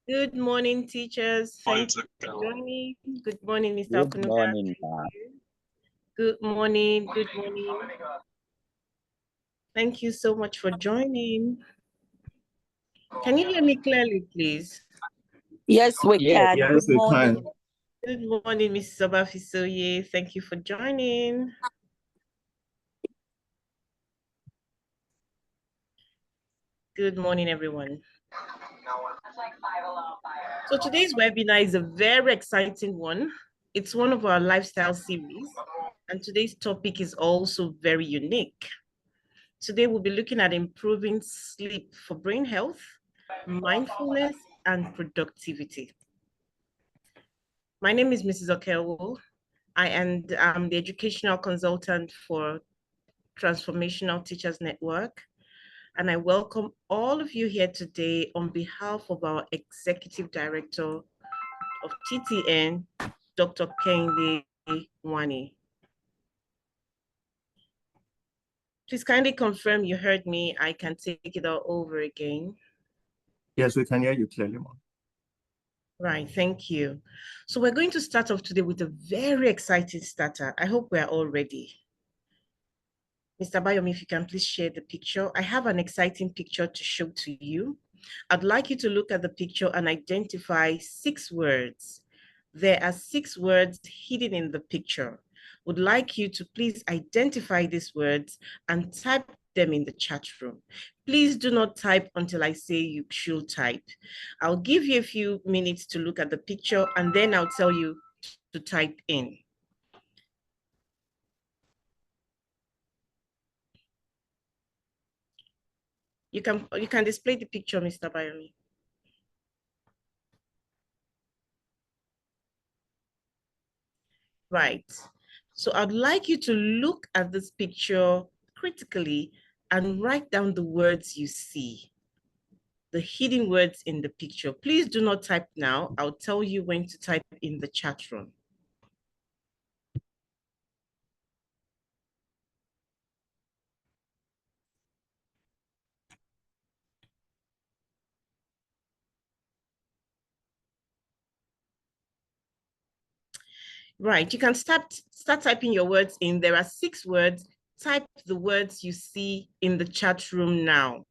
Good morning, teachers. Thank you for joining. Good morning, Mr. Good Okunuga. morning, Good morning. Good morning. Thank you so much for joining. Can you hear me clearly, please? Yes, we can. Yes, Good morning. Good morning, Mrs. Obafisoye. Thank you for joining. Good morning, everyone. So today's webinar is a very exciting one. It's one of our lifestyle series, and today's topic is also very unique. Today we'll be looking at improving sleep for brain health, mindfulness, and productivity. My name is Mrs. Okewo. I am the educational consultant for Transformational Teachers Network, and I welcome all of you here today on behalf of our Executive Director of TTN, Dr. Kehinde Wani. Please kindly confirm you heard me. I can take it all over again. Yes, we can hear you clearly, ma'am. Right, thank you. So we're going to start off today with a very exciting starter. I hope we're all ready. Mr. Bayomi, if you can please share the picture. I have an exciting picture to show to you. I'd like you to look at the picture and identify 6 words. There are 6 words hidden in the picture. Would like you to please identify these words and type them in the chat room. Please do not type until I say you should type. I'll give you a few minutes to look at the picture and then I'll tell you to type in. You can display the picture, Mr. Bayomi. Right. So I'd like you to look at this picture critically and write down the words you see, the hidden words in the picture. Please do not type now. I'll tell you when to type in the chat room. Right, you can start typing your words in. There are 6 words. Type the words you see in the chat room now.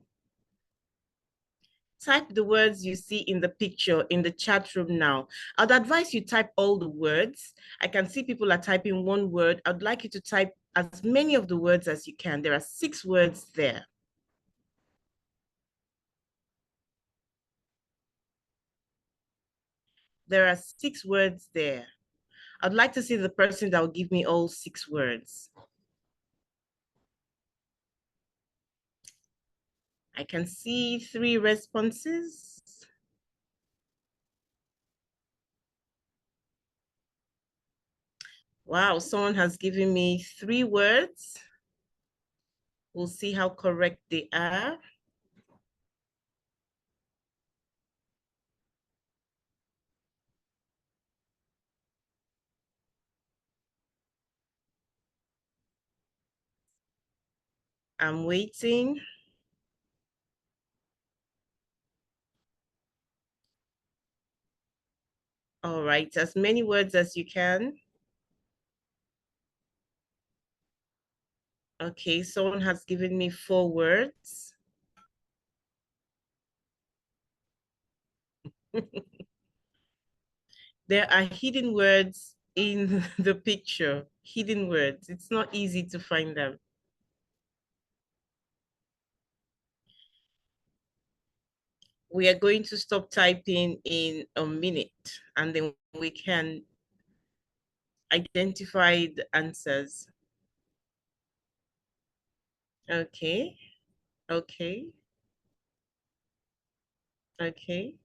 Type the words you see in the picture in the chat room now. I'd advise you type all the words. I can see people are typing 1 word. I'd like you to type as many of the words as you can. There are 6 words there. There are 6 words there. I'd like to see the person that will give me all 6 words. I can see 3 responses. Wow, someone has given me 3 words. We'll see how correct they are. I'm waiting. All right, as many words as you can. Okay, someone has given me 4 words. There are hidden words in the picture, hidden words. It's not easy to find them. We are going to stop typing in a minute and then we can identify the answers. Okay, okay, okay.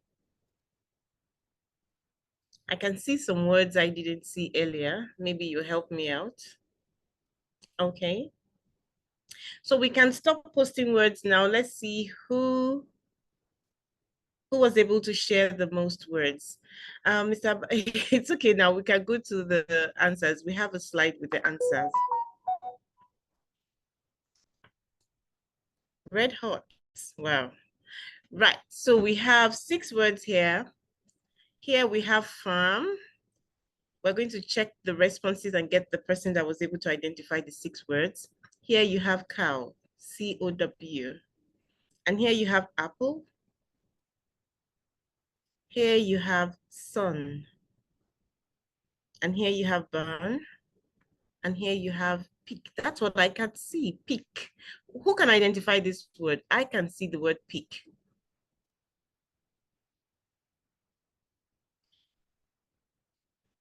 I can see some words I didn't see earlier. Maybe you help me out. Okay. So we can stop posting words now. Let's see who was able to share the most words. Mr. It's okay now. We can go to the answers. We have a slide with the answers. Red hot. Wow. Right. So we have 6 words here. Here we have farm. We're going to check the responses and get the person that was able to identify the 6 words. Here you have cow, C-O-W. And here you have apple. Here you have sun. And here you have burn. And here you have peak. That's what I can see, peak. Who can identify this word? I can see the word peak.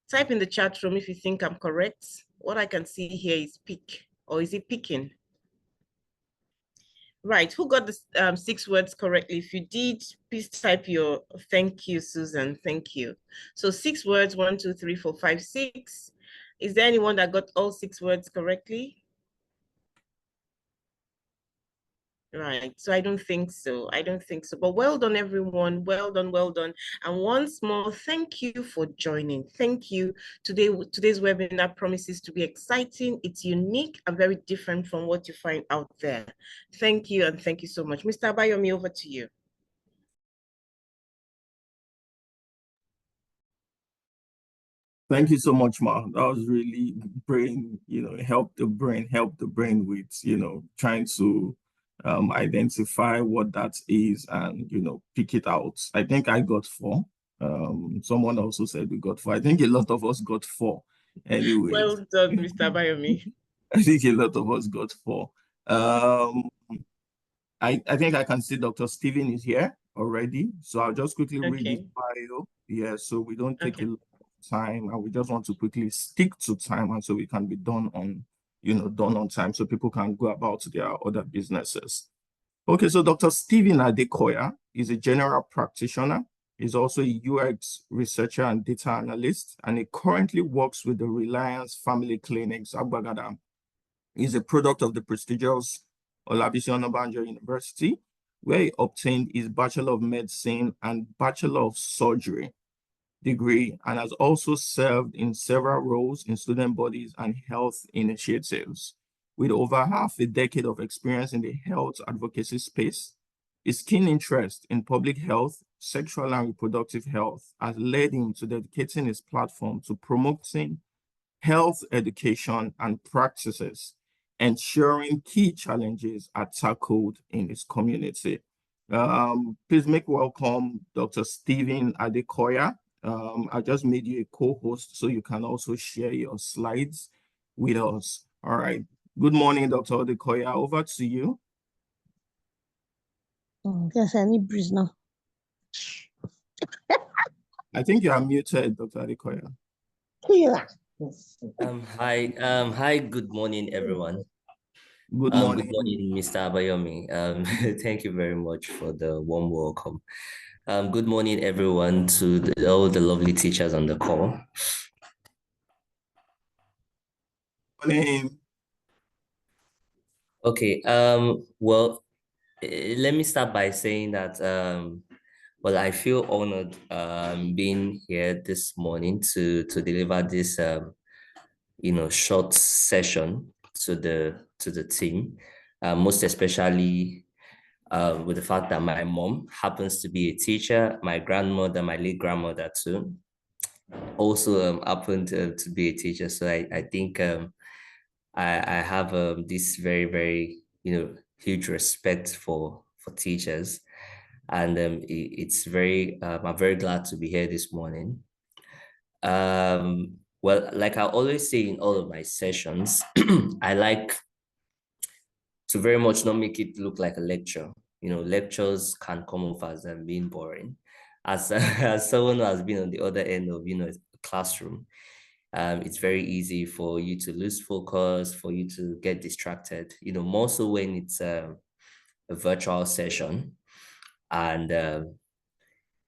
Type in the chat room if you think I'm correct. What I can see here is peak, or is it picking? Right, who got the 6 words correctly? If you did, please type your thank you, Susan, thank you. So 6 words, 1, 2, 3, 4, 5, 6. Is there anyone that got all 6 words correctly? Right, so I don't think so. I don't think so. But well done, everyone. Well done, well done. And once more, thank you for joining. Thank you. Today's webinar promises to be exciting. It's unique and very different from what you find out there. Thank you, and thank you so much. Mr. Abayomi, over to you. Thank you so much, Ma. That was really brain, help the brain with, trying to identify what that is and, pick it out. I think I got 4. Someone also said we got 4. I think a lot of us got 4 anyway. Well done, Mr. Abayomi. I think a lot of us got 4. I think I can see Dr. Stephen is here already. So I'll just quickly read his bio. Yeah, so we don't take a lot of time, and we just want to quickly stick to time, and so we can be done on time, so people can go about their other businesses. Okay, so Dr. Stephen Adekoya is a general practitioner. He's also a UX researcher and data analyst, and he currently works with the Reliance Family Clinics, Agbagada. He's a product of the prestigious Olabisi Onabanjo University, where he obtained his Bachelor of Medicine and Bachelor of Surgery degree, and has also served in several roles in student bodies and health initiatives. With over half a decade of experience in the health advocacy space, his keen interest in public health, sexual and reproductive health has led him to dedicating his platform to promoting health education and practices, ensuring key challenges are tackled in his community. Please make welcome Dr. Stephen Adekoya. I just made you a co-host so you can also share your slides with us. All right. Good morning, Dr. Adekoya. Over to you. Yes, I need breeze now. I think you are muted, Dr. Adekoya. Yeah. Hi, good morning, everyone. Good morning. Good morning, Mr. Abayomi. Thank you very much for the warm welcome. Good morning, everyone, to all the lovely teachers on the call. Morning. Okay, well, let me start by saying that, well, I feel honored being here this morning to deliver this short session to the team, most especially with the fact that my mom happens to be a teacher, my grandmother, my late grandmother too, also happened to be a teacher. So I think I have this very, very huge respect for teachers, and it's very I'm very glad to be here this morning. Well, like I always say in all of my sessions, I like to very much not make it look like a lecture. Lectures can come off as being boring. As someone who has been on the other end of a classroom, it's very easy for you to lose focus, for you to get distracted. More so when it's a virtual session, and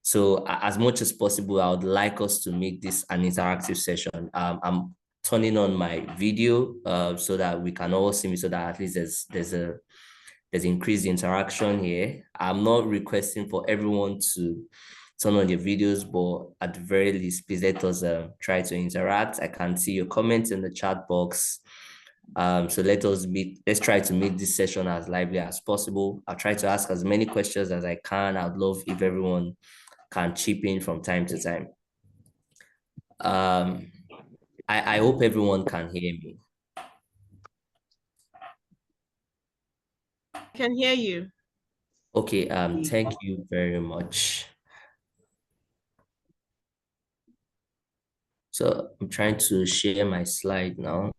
so as much as possible, I would like us to make this an interactive session. I'm turning on my video so that we can all see me, so that at least there's increased interaction here. I'm not requesting for everyone to turn on your videos, but at the very least, please let us try to interact. I can see your comments in the chat box. So let's try to make this session as lively as possible. I'll try to ask as many questions as I can. I'd love if everyone can chip in from time to time. I hope everyone can hear me. I can hear you. Okay, thank you very much. So I'm trying to share my slide now.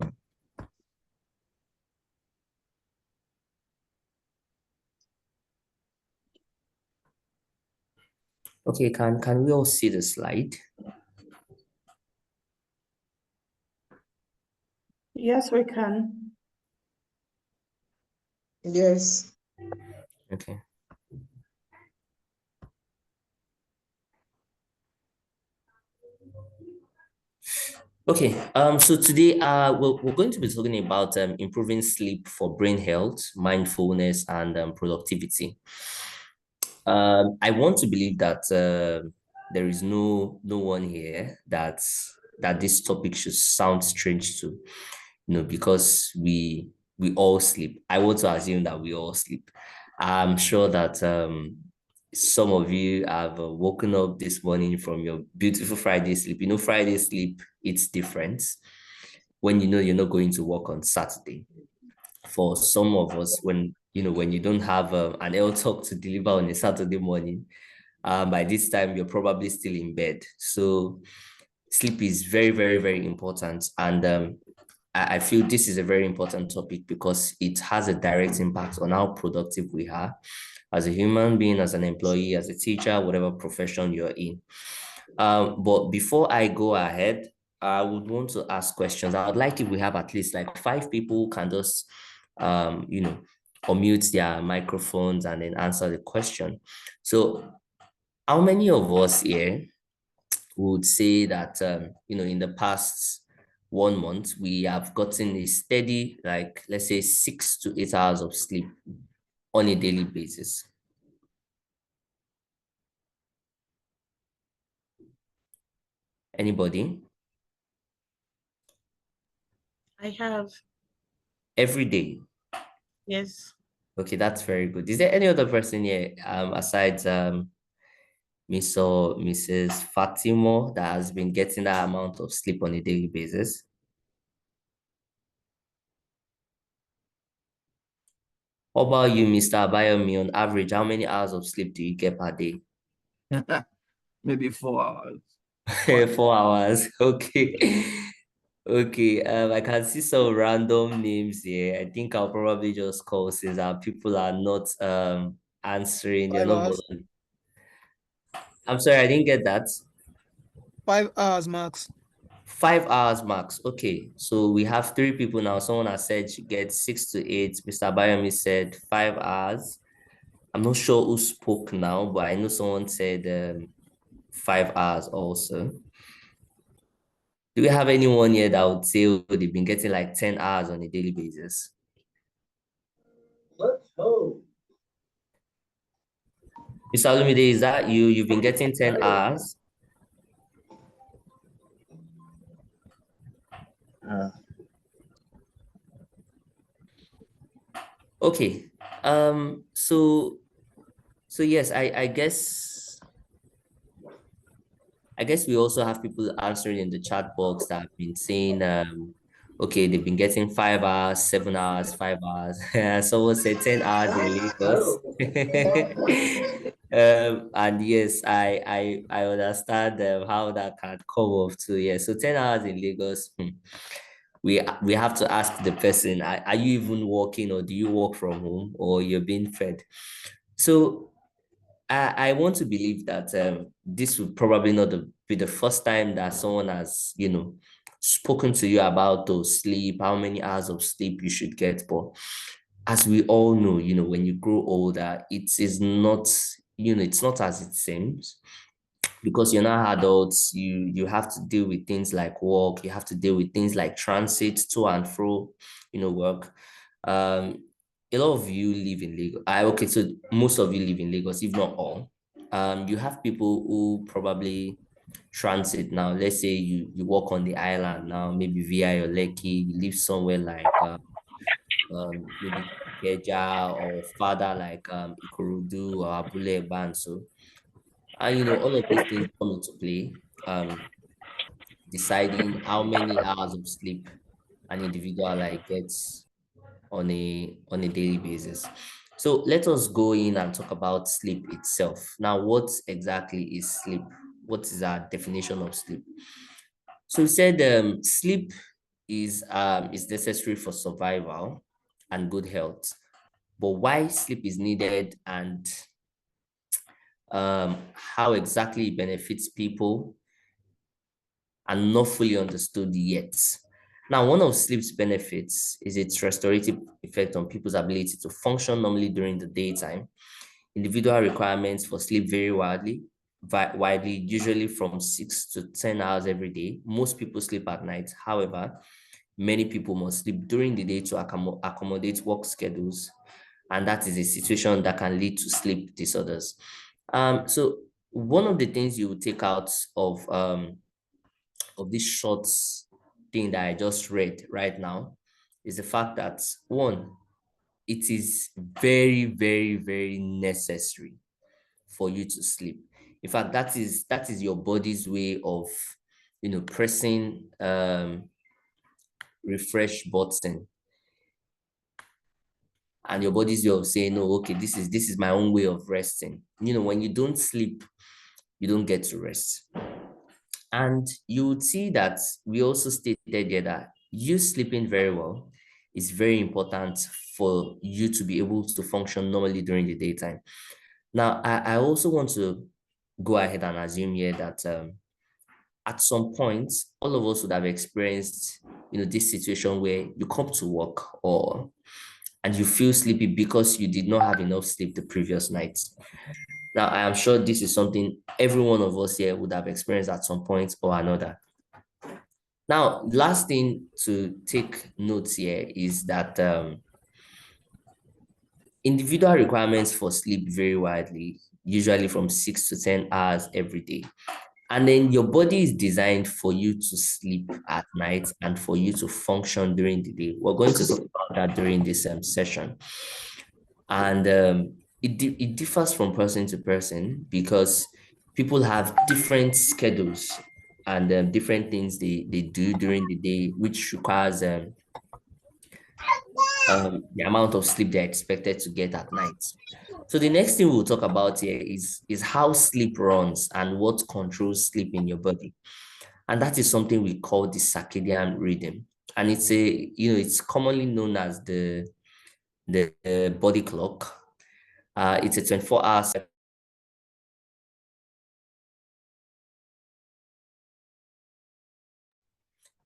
Okay, can we all see the slide? Yes, we can. Yes. Okay. Okay, so today we're going to be talking about improving sleep for brain health, mindfulness, and productivity. I want to believe that there is no one here that this topic should sound strange to, because we all sleep. I want to assume that we all sleep. I'm sure that some of you have woken up this morning from your beautiful Friday sleep. Friday sleep, it's different when you're not going to work on Saturday. For some of us, when you don't have an L talk to deliver on a Saturday morning, by this time you're probably still in bed. So sleep is very, very, very important. And I feel this is a very important topic because it has a direct impact on how productive we are as a human being, as an employee, as a teacher, whatever profession you're in. But before I go ahead, I would want to ask questions. I would like if we have at least like 5 people who can just, unmute their microphones and then answer the question. So how many of us here would say that, in the past 1 month, we have gotten a steady, like, let's say 6 to 8 hours of sleep on a daily basis? Anybody? I have. Every day? Yes. Okay, that's very good. Is there any other person here, aside Miss or Mrs. Fatima, that has been getting that amount of sleep on a daily basis? How about you, Mr. Abayomi? On average, how many hours of sleep do you get per day? Maybe 4 hours. 4 hours. Okay. Okay. I can see some random names here. I think I'll probably just call since our people are not answering. They're 5 not hours. bothering. I'm sorry, I didn't get that. 5 hours max. 5 hours max. Okay. So we have 3 people now. Someone has said she gets 6 to 8. Mr. Bayami said 5 hours. I'm not sure who spoke now, but I know someone said 5 hours also. Do we have anyone here that would say they've been getting like 10 hours on a daily basis? Let's go. Mr. Olumide, is that you? You've been getting 10 hours? Okay. So yes, I guess we also have people answering in the chat box that have been saying, okay, they've been getting 5 hours, 7 hours, 5 hours. Someone said 10 hours in Lagos. And yes, I understand how that can come off too. Yeah, so 10 hours in Lagos. We have to ask the person, are you even working, or do you work from home, or you're being fed? So I want to believe that this will probably not be the first time that someone has, spoken to you about those sleep, how many hours of sleep you should get. But as we all know, when you grow older, it is not, it's not as it seems, because you're not adults. You have to deal with things like work. You have to deal with things like transit to and fro, work. A lot of you live in Lagos. Okay, so most of you live in Lagos, if not all. You have people who probably transit now. Let's say you walk on the island now, maybe via your Lekki. You live somewhere like maybe Ikeja, or farther like Ikorodu or Abule Ban. So all of these things come into play. deciding how many hours of sleep an individual like gets on a daily basis. So let us go in and talk about sleep itself. Now, what exactly is sleep? What is our definition of sleep? So we said sleep is necessary for survival and good health. But why sleep is needed and how exactly it benefits people are not fully understood yet. Now, one of sleep's benefits is its restorative effect on people's ability to function normally during the daytime. Individual requirements for sleep vary widely, usually from 6 to 10 hours every day. Most people sleep at night. However, many people must sleep during the day to accommodate work schedules, and that is a situation that can lead to sleep disorders. So one of the things you will take out of this short thing that I just read right now is the fact that one, it is very, very, very necessary for you to sleep. In fact, that is your body's way of, pressing refresh button, and your body's way of saying, no, okay, this is my own way of resting. When you don't sleep, you don't get to rest. And you would see that we also stated there that you sleeping very well is very important for you to be able to function normally during the daytime. Now, I also want to go ahead and assume here that at some point, all of us would have experienced, this situation where you come to work and you feel sleepy because you did not have enough sleep the previous night. Now, I am sure this is something every one of us here would have experienced at some point or another. Now, last thing to take notes here is that individual requirements for sleep vary widely, usually from 6 to 10 hours every day. And then your body is designed for you to sleep at night and for you to function during the day. We're going to talk about that during this session. And it differs from person to person because people have different schedules and different things they do during the day, which requires the amount of sleep they're expected to get at night. So the next thing we'll talk about here is how sleep runs and what controls sleep in your body. And that is something we call the circadian rhythm. And it's commonly known as the body clock. It's a 24-hour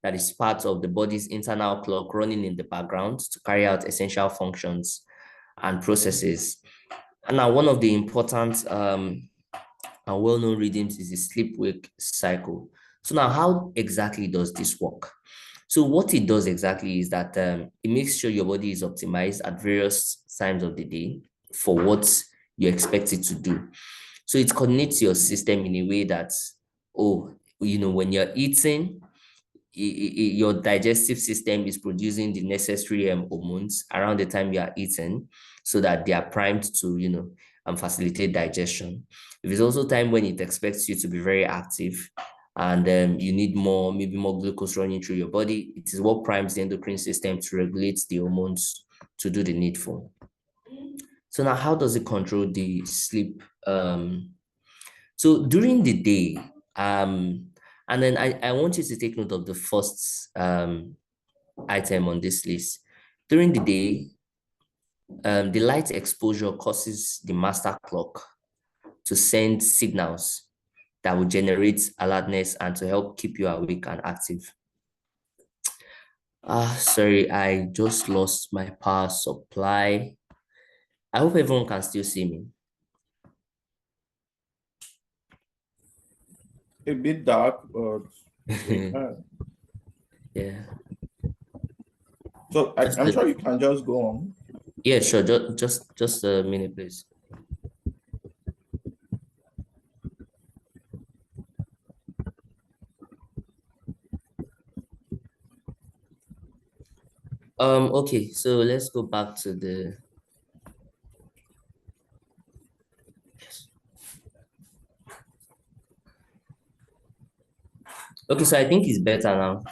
that is part of the body's internal clock running in the background to carry out essential functions and processes. And now one of the important and well-known rhythms is the sleep-wake cycle. So now how exactly does this work? So what it does exactly is that it makes sure your body is optimized at various times of the day for what you expect it to do. So it coordinates your system in a way that, when you're eating, your digestive system is producing the necessary hormones around the time you are eating so that they are primed to, facilitate digestion. If it's also time when it expects you to be very active and you need maybe more glucose running through your body, it is what primes the endocrine system to regulate the hormones to do the needful. So now how does it control the sleep? So during the day, and then I want you to take note of the first item on this list. During the day, the light exposure causes the master clock to send signals that will generate alertness and to help keep you awake and active. Sorry, I just lost my power supply. I hope everyone can still see me. A bit dark, but we can. Yeah. So I'm sure you can just go on. Yeah, sure. Just a minute, please. Okay, so let's go back to the Okay, so I think it's better now.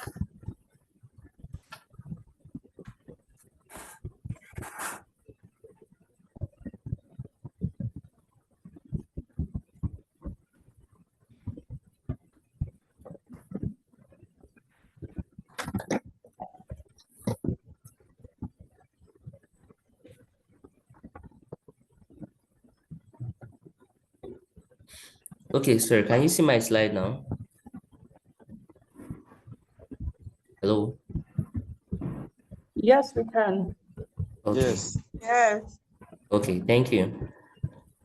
Okay, sir, can you see my slide now? Hello? Yes, we can. Okay. Yes. Yes. Okay, thank you.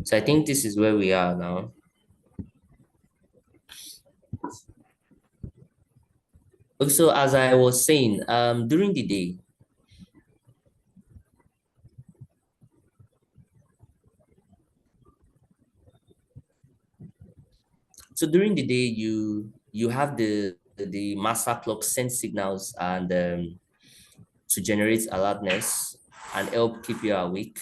So I think this is where we are now. Okay, so as I was saying, during the day, you have the master clock send signals and to generate alertness and help keep you awake.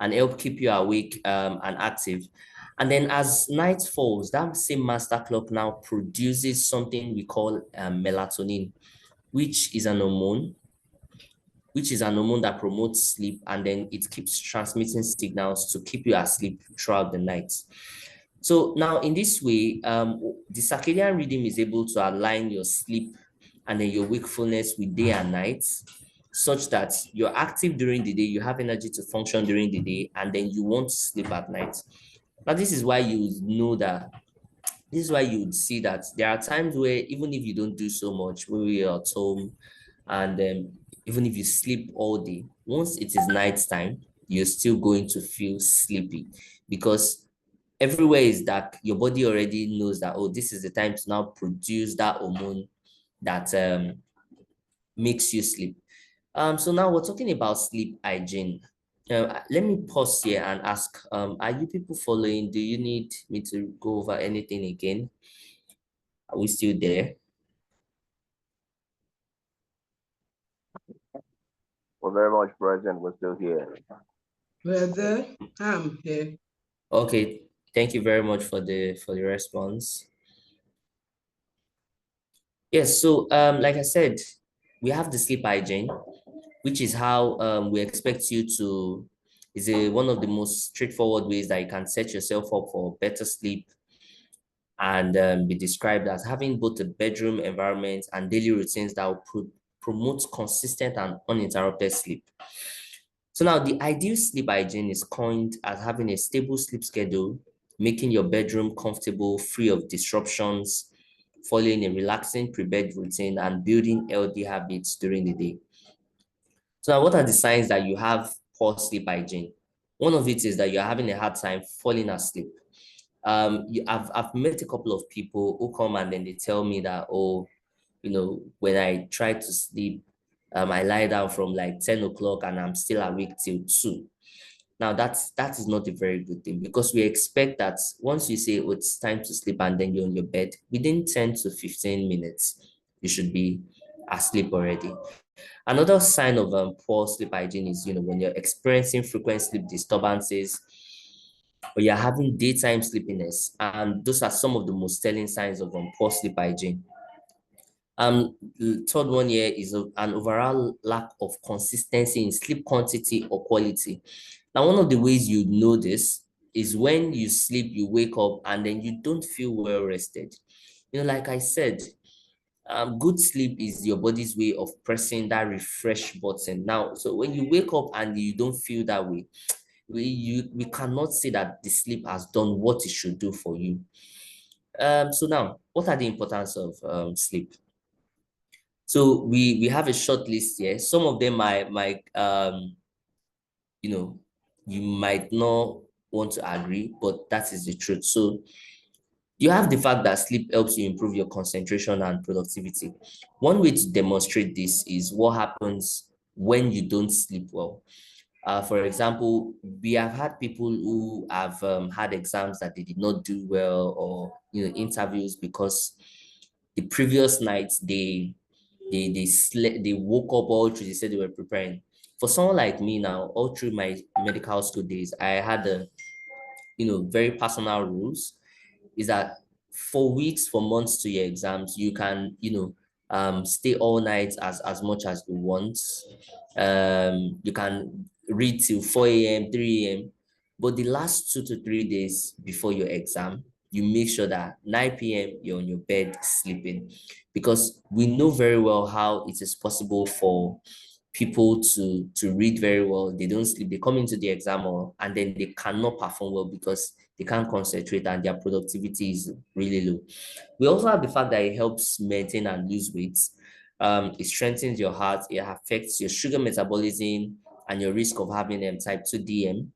And help keep you awake and active. And then as night falls, that same master clock now produces something we call melatonin, which is an hormone that promotes sleep, and then it keeps transmitting signals to keep you asleep throughout the night. So now in this way, the circadian rhythm is able to align your sleep and then your wakefulness with day and night, such that you're active during the day, you have energy to function during the day, and then you won't sleep at night. Now, this is why you would see that there are times where even if you don't do so much, when you're at home, and even if you sleep all day, once it is night time, you're still going to feel sleepy because everywhere is dark. Your body already knows that, oh, this is the time to now produce that hormone that makes you sleep. So now we're talking about sleep hygiene. Let me pause here and ask, are you people following? Do you need me to go over anything again? Are we still there? We're very much present. We're still here. We're there. I'm here. Okay, thank you very much for the response. Yes, so like I said, we have the sleep hygiene, which is how we expect you to, is one of the most straightforward ways that you can set yourself up for better sleep, and be described as having both a bedroom environment and daily routines that will promote consistent and uninterrupted sleep. So now the ideal sleep hygiene is coined as having a stable sleep schedule, making your bedroom comfortable, free of disruptions, following a relaxing pre-bed routine, and building healthy habits during the day. So now what are the signs that you have poor sleep hygiene? One of it is that you're having a hard time falling asleep. I've met a couple of people who come and then they tell me that, oh, when I try to sleep, I lie down from like 10 o'clock and I'm still awake till 2. Now that is not a very good thing, because we expect that once you say, oh, it's time to sleep, and then you're on your bed, within 10 to 15 minutes, you should be asleep already. Another sign of poor sleep hygiene is, when you're experiencing frequent sleep disturbances, or you're having daytime sleepiness. And those are some of the most telling signs of poor sleep hygiene. The third one here is an overall lack of consistency in sleep quantity or quality. Now, one of the ways you know this is when you sleep, you wake up, and then you don't feel well rested. Like I said, good sleep is your body's way of pressing that refresh button. Now, so when you wake up and you don't feel that way, we cannot say that the sleep has done what it should do for you. So now, what are the importance of sleep? So we have a short list here. Some of them you might not want to agree, but that is the truth. So you have the fact that sleep helps you improve your concentration and productivity. One way to demonstrate this is what happens when you don't sleep well. For example, we have had people who have had exams that they did not do well, or interviews, because the previous night they slept, they woke up all through. They said they were preparing. For someone like me now, all through my medical school days, I had a, very personal rules, is that for weeks, for months to your exams, you can, stay all night as much as you want. You can read till 4 a.m., 3 a.m. But the last 2 to 3 days before your exam, you make sure that 9 p.m. you're on your bed sleeping, because we know very well how it is possible for people to read very well. They don't sleep, they come into the exam hall, and then they cannot perform well because they can't concentrate and their productivity is really low. We also have the fact that it helps maintain and lose weight. It strengthens your heart, it affects your sugar metabolism and your risk of having type 2 DM.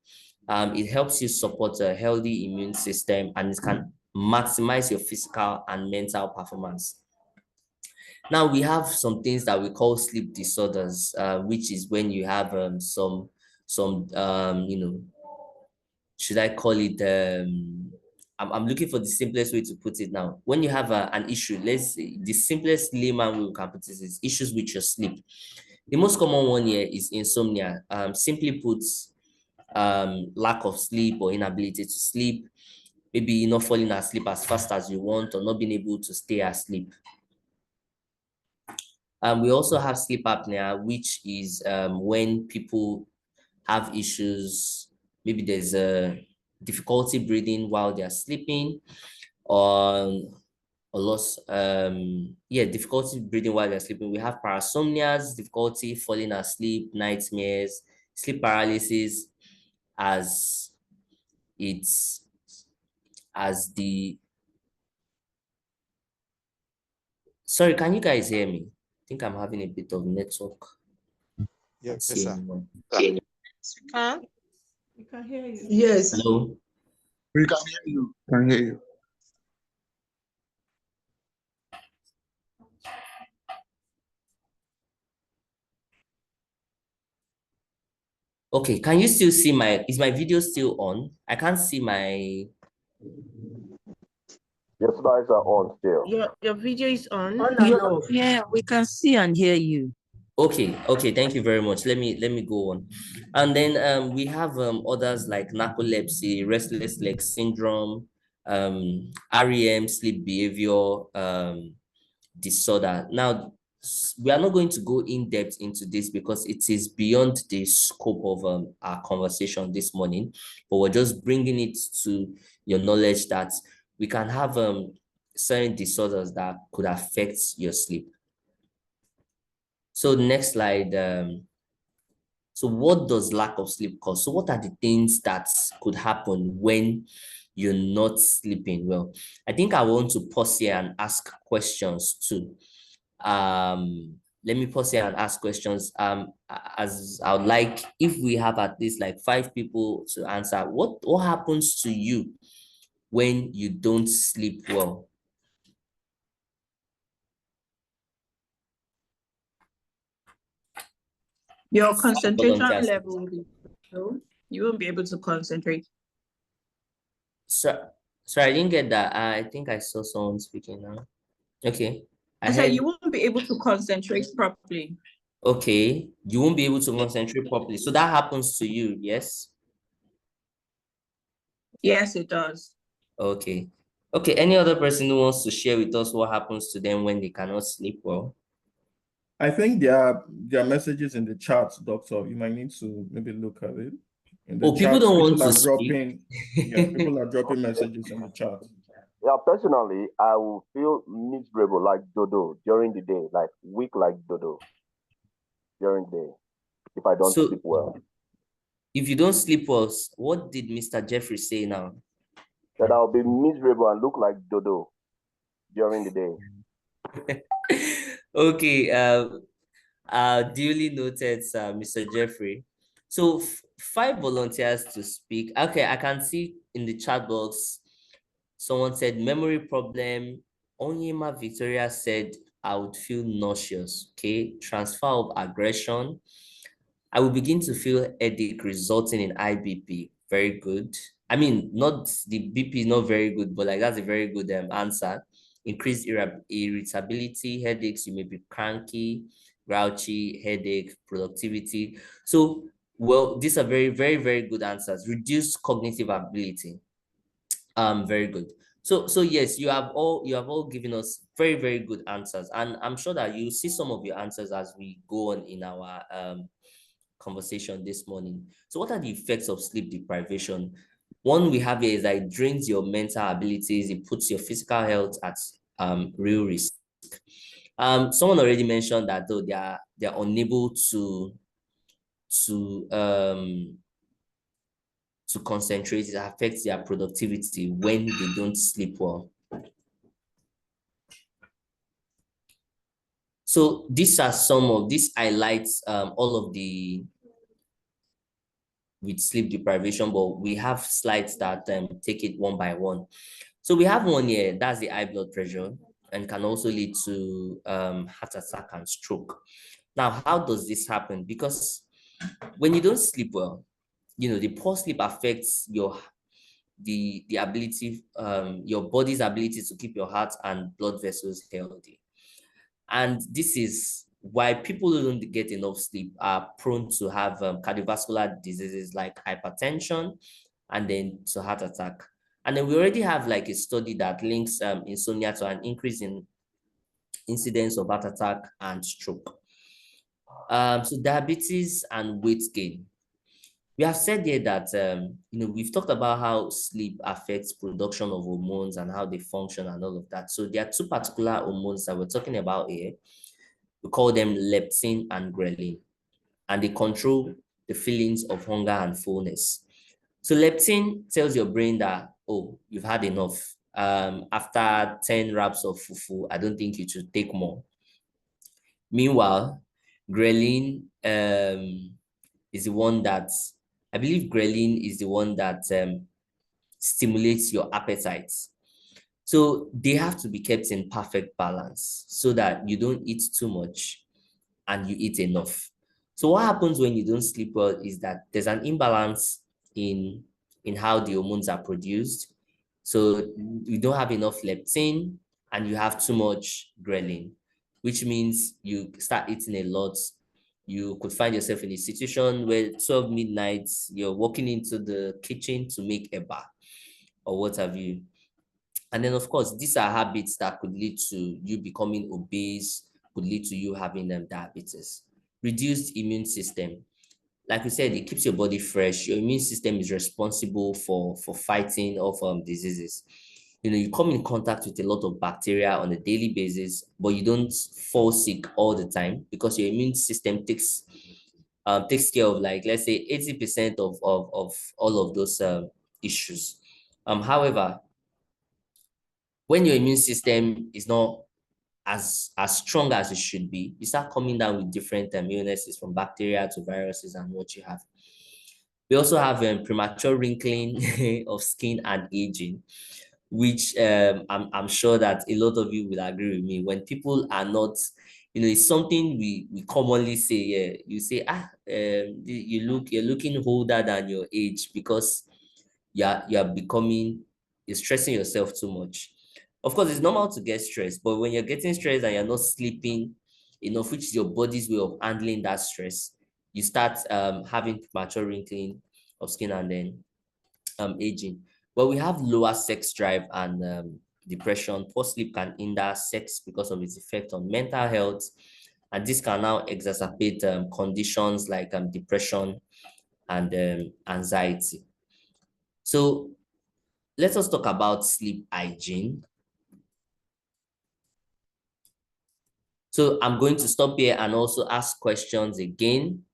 It helps you support a healthy immune system, and it can maximize your physical and mental performance. Now we have some things that we call sleep disorders, which is when you have some should I call it I'm looking for the simplest way to put it now. When you have an issue, let's say the simplest layman we can put it is issues with your sleep. The most common one here is insomnia. Simply put, lack of sleep or inability to sleep, maybe not falling asleep as fast as you want, or not being able to stay asleep. We also have sleep apnea, which is when people have issues. Maybe there's a difficulty breathing while they're sleeping, or difficulty breathing while they're sleeping. We have parasomnias, difficulty falling asleep, nightmares, sleep paralysis, as sorry, can you guys hear me? I think I'm having a bit of network. Yes, sir. We can hear you. Yes. Hello? We can hear you. Can hear you. Okay, can you still see is my video still on? I can't see my... Your slides are on still. Your video is on. Yeah, we can see and hear you. Okay, thank you very much. Let me go on. And then we have others like narcolepsy, restless leg syndrome, REM, sleep behavior disorder. Now, we are not going to go in depth into this because it is beyond the scope of our conversation this morning, but we're just bringing it to your knowledge that we can have certain disorders that could affect your sleep. So next slide. So what does lack of sleep cause? So what are the things that could happen when you're not sleeping well? I think I want to pause here and ask questions too. Let me pause here and ask questions. As I would like, if we have at least like 5 people to answer, what happens to you when you don't sleep well? Your concentration level will be low. You won't be able to concentrate. Sorry, I didn't get that. I think I saw someone speaking now. Okay. I said you won't be able to concentrate properly. Okay, you won't be able to concentrate properly. So that happens to you, yes? Yes, it does. Okay. Okay, any other person who wants to share with us what happens to them when they cannot sleep well? I think there are messages in the chat, Doctor. You might need to maybe look at it. In the people chat, don't want to dropping, speak. yeah, people are dropping messages in the chat. Yeah, personally, I will feel miserable like dodo during the day, like weak like dodo during the day if I don't sleep well. If you don't sleep well, what did Mr. Jeffrey say now? That I'll be miserable and look like dodo during the day. Okay, duly noted, Mr. Jeffrey. So 5 volunteers to speak. Okay, I can see in the chat box, someone said memory problem. Onyema Victoria said, I would feel nauseous. Okay, transfer of aggression. I will begin to feel headache resulting in IBP. Very good. I mean, not the BP is not very good, but like that's a very good answer. Increased irritability, headaches, you may be cranky, grouchy, headache, productivity. So, well, these are very, very, very good answers. Reduced cognitive ability. Very good. So yes, you have all given us very, very good answers, and I'm sure that you see some of your answers as we go on in our conversation this morning. So what are the effects of sleep deprivation? One we have here is that it drains your mental abilities, it puts your physical health at real risk. Someone already mentioned that though they're unable to concentrate, it affects their productivity when they don't sleep well. So these are some of these highlights all of the with sleep deprivation, but we have slides that take it one by one. So we have one here, that's the high blood pressure, and can also lead to heart attack and stroke. Now, how does this happen? Because when you don't sleep well, the poor sleep affects the ability, your body's ability to keep your heart and blood vessels healthy. And this is why people who don't get enough sleep are prone to have cardiovascular diseases like hypertension and then to heart attack. And then we already have like a study that links insomnia to an increase in incidence of heart attack and stroke. So diabetes and weight gain. We have said here that, we've talked about how sleep affects production of hormones and how they function and all of that. So there are two particular hormones that we're talking about here. We call them leptin and ghrelin, and they control the feelings of hunger and fullness. So leptin tells your brain that, oh, you've had enough. After 10 wraps of fufu, I don't think you should take more. Meanwhile, ghrelin is the one that, I believe ghrelin is the one that stimulates your appetite. So they have to be kept in perfect balance so that you don't eat too much and you eat enough. So what happens when you don't sleep well is that there's an imbalance in how the hormones are produced. So you don't have enough leptin and you have too much ghrelin, which means you start eating a lot. You could find yourself in a situation where 12 midnight, you're walking into the kitchen to make a bar or what have you. And then, of course, these are habits that could lead to you becoming obese, could lead to you having diabetes. Reduced immune system. Like we said, it keeps your body fresh. Your immune system is responsible for fighting off diseases. You come in contact with a lot of bacteria on a daily basis, but you don't fall sick all the time because your immune system takes care of, like, let's say 80% of all of those issues. However, when your immune system is not as strong as it should be, you start coming down with different illnesses, from bacteria to viruses and what you have. We also have premature wrinkling of skin and aging, which I'm sure that a lot of you will agree with me. When people are not, it's something we commonly say. Yeah, you say, you're looking older than your age because you're stressing yourself too much. Of course, it's normal to get stressed, but when you're getting stressed and you're not sleeping enough, which is your body's way of handling that stress, you start having premature wrinkling of skin and then aging. But we have lower sex drive and depression. Poor sleep can hinder sex because of its effect on mental health, and this can now exacerbate conditions like depression and anxiety. So let us talk about sleep hygiene. So I'm going to stop here and also ask questions again.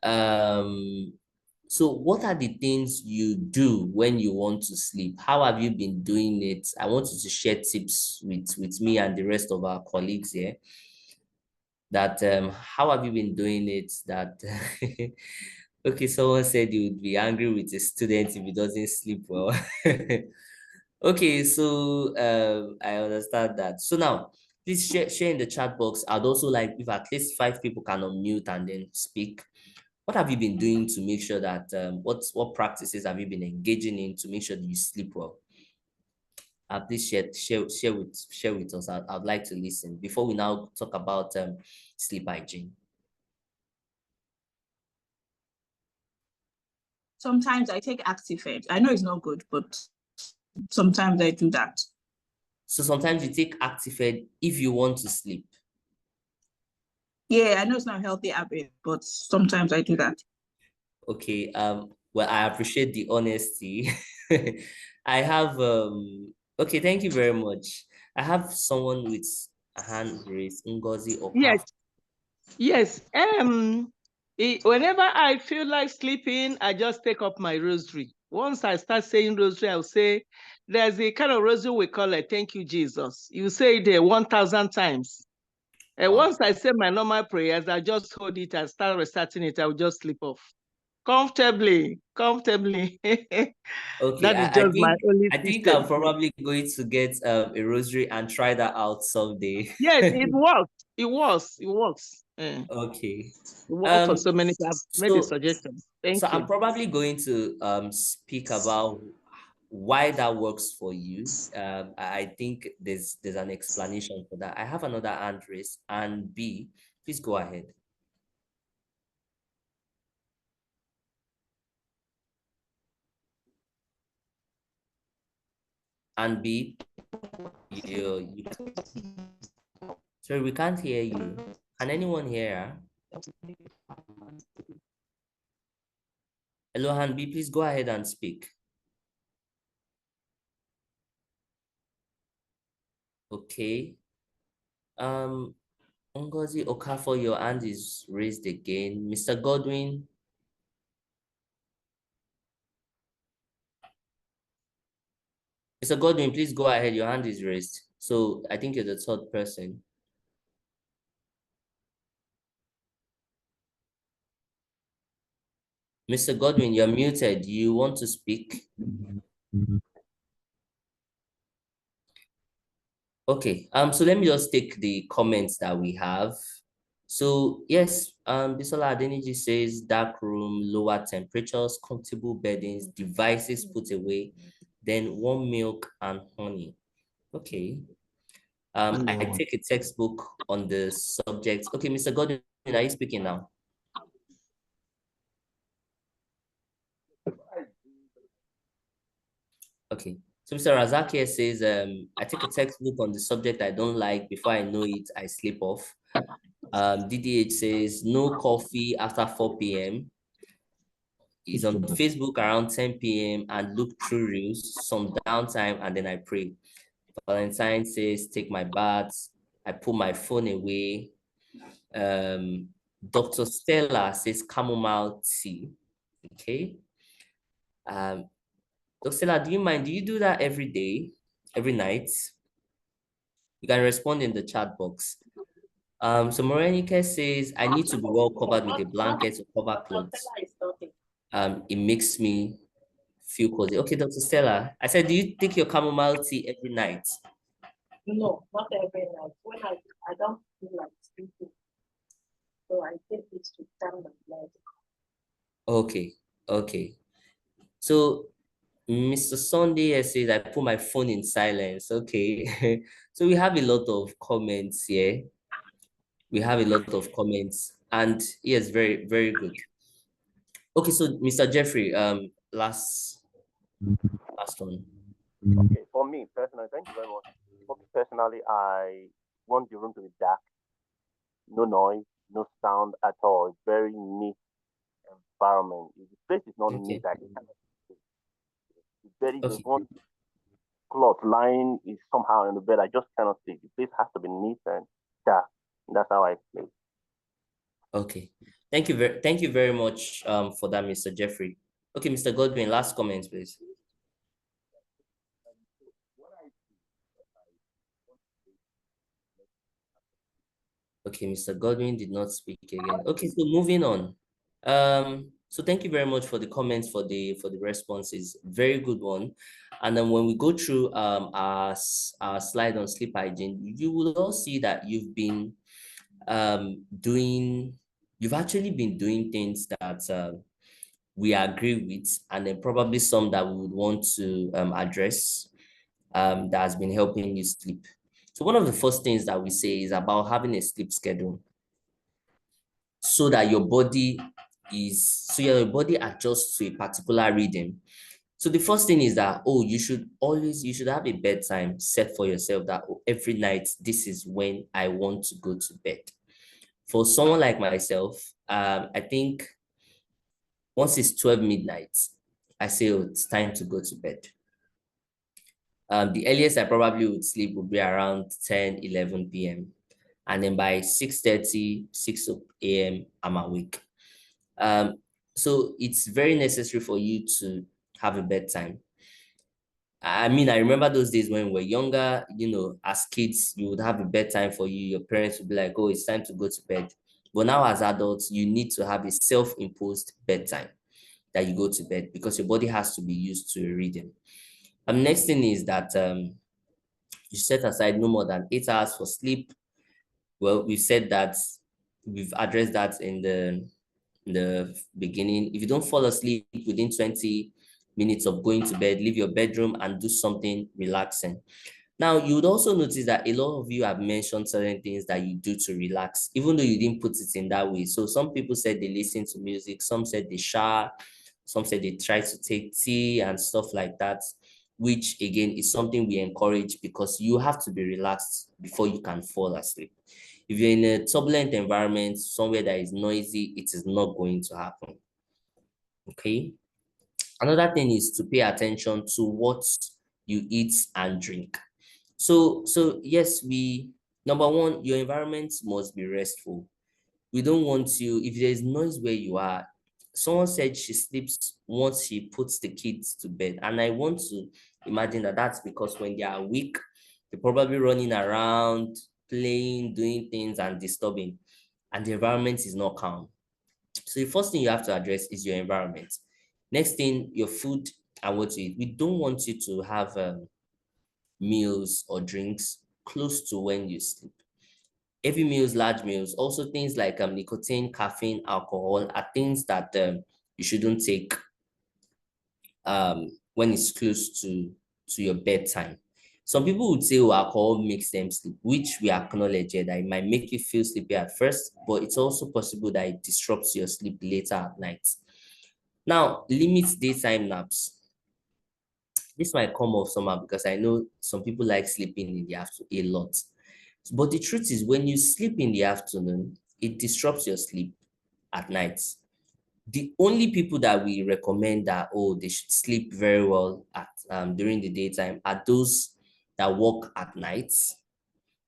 So what are the things you do when you want to sleep? How have you been doing it? I want you to share tips with me and the rest of our colleagues here. That how have you been doing it? That okay, someone said you would be angry with a student if he doesn't sleep well. Okay, so I understand that. So now, please share in the chat box. I'd also like if at least 5 people can unmute and then speak. What have you been doing to make sure that what practices have you been engaging in to make sure that you sleep well? Please share with us. I'd like to listen before we now talk about sleep hygiene. Sometimes I take Actifed. I know it's not good, but sometimes I do that. So sometimes you take Actifed if you want to sleep. Yeah, I know it's not a healthy habit, but sometimes I do that. Okay. Well, I appreciate the honesty. I have okay, thank you very much. I have someone with a hand raised, Ngozi Okafor. Yes. Whenever I feel like sleeping, I just take up my rosary. Once I start saying rosary, I'll say, there's a kind of rosary we call it, thank you, Jesus. You say it there 1,000 times. And once I say my normal prayers, I just hold it and start reciting it. I'll just sleep off. Comfortably. Okay, That is just my only I think system. I'm probably going to get a rosary and try that out someday. Yes, it works. It works. Okay. It works for so many. I've made a suggestion. Thank you. I'm probably going to speak about why that works for you. I think there's an explanation for that. I have another hand raised, and B, please go ahead. And B, sorry, we can't hear you. Can anyone hear? Hello, Han B, please go ahead and speak. Okay. Ngozi Okafor, your hand is raised again. Mr. Godwin. Mr. Godwin, please go ahead. Your hand is raised. So I think you're the third person. Mr. Godwin, you're muted. You want to speak? Okay. So let me just take the comments that we have. So yes, Bisola Adeniji says dark room, lower temperatures, comfortable beddings, devices put away, then warm milk and honey. Okay. I take a textbook on the subject. Okay, Mr. Godwin, are you speaking now? Okay. So Mr. Razak here says, I take a textbook on the subject I don't like. Before I know it, I sleep off. DDH says, no coffee after 4 p.m. He's on Facebook around 10 p.m. and look through reels, some downtime, and then I pray. Valentine says, take my baths. I put my phone away. Dr. Stella says, chamomile tea. Okay. Dr. Stella, do you mind? Do you do that every day, every night? You can respond in the chat box. So Morenike says, I need to be well covered with a blanket or cover clothes. It makes me feel cozy. Okay, Dr. Stella, I said, do you take your chamomile tea every night? No, not every night. When I don't feel like sleeping, so I take it to calm my blood. Okay. So Mr. Sunday says, I put my phone in silence. Okay. So we have a lot of comments here. And yes, very, very good. Okay, so Mr. Jeffrey, last one. Okay, for me personally, thank you very much. For me personally, I want the room to be dark, no noise, no sound at all. It's very neat environment. If the place is not neat, I can it's very there's one cloth lying is somehow in the bed. I just cannot sleep. The place has to be neat and dark. That's how I play. Okay. Thank you very much for that, Mr. Jeffrey. Okay, Mr. Godwin, last comments, please. Okay, Mr. Godwin did not speak again. Okay, so moving on. So thank you very much for the comments, for the responses. Very good one. And then when we go through our slide on sleep hygiene, you will all see that you've been you've actually been doing things that we agree with, and then probably some that we would want to address. that has been helping you sleep. So one of the first things that we say is about having a sleep schedule so that your body adjusts to a particular rhythm. So the first thing is that, you should have a bedtime set for yourself that every night, this is when I want to go to bed. For someone like myself, I think once it's 12 midnight, I say, it's time to go to bed. The earliest I probably would sleep would be around 10, 11 p.m. And then by 6:30, 6 a.m., I'm awake. So it's very necessary for you to have a bedtime. I mean, I remember those days when we were younger, as kids, you would have a bedtime for you. Your parents would be like, oh, it's time to go to bed. But now as adults, you need to have a self-imposed bedtime that you go to bed because your body has to be used to a rhythm. Next thing is that you set aside no more than 8 hours for sleep. Well, we've said that, we've addressed that in the beginning. If you don't fall asleep within 20 minutes of going to bed, leave your bedroom and do something relaxing. Now, you would also notice that a lot of you have mentioned certain things that you do to relax, even though you didn't put it in that way. So some people said they listen to music, some said they shower, some said they try to take tea and stuff like that, which again is something we encourage because you have to be relaxed before you can fall asleep. If you're in a turbulent environment, somewhere that is noisy, it is not going to happen. Okay. Another thing is to pay attention to what you eat and drink. So yes, number one, your environment must be restful. We don't want you, if there's noise where you are. Someone said she sleeps once she puts the kids to bed. And I want to imagine that that's because when they are weak, they're probably running around, playing, doing things and disturbing, and the environment is not calm. So the first thing you have to address is your environment. Next thing, your food and what you eat. We don't want you to have meals or drinks close to when you sleep. Heavy meals, large meals, also things like nicotine, caffeine, alcohol are things that you shouldn't take when it's close to your bedtime. Some people would say, alcohol makes them sleep, which we acknowledge that it might make you feel sleepy at first, but it's also possible that it disrupts your sleep later at night. Now, limit daytime naps. This might come off somehow because I know some people like sleeping in the afternoon a lot. But the truth is, when you sleep in the afternoon, it disrupts your sleep at night. The only people that we recommend that, they should sleep very well at during the daytime are those that work at night,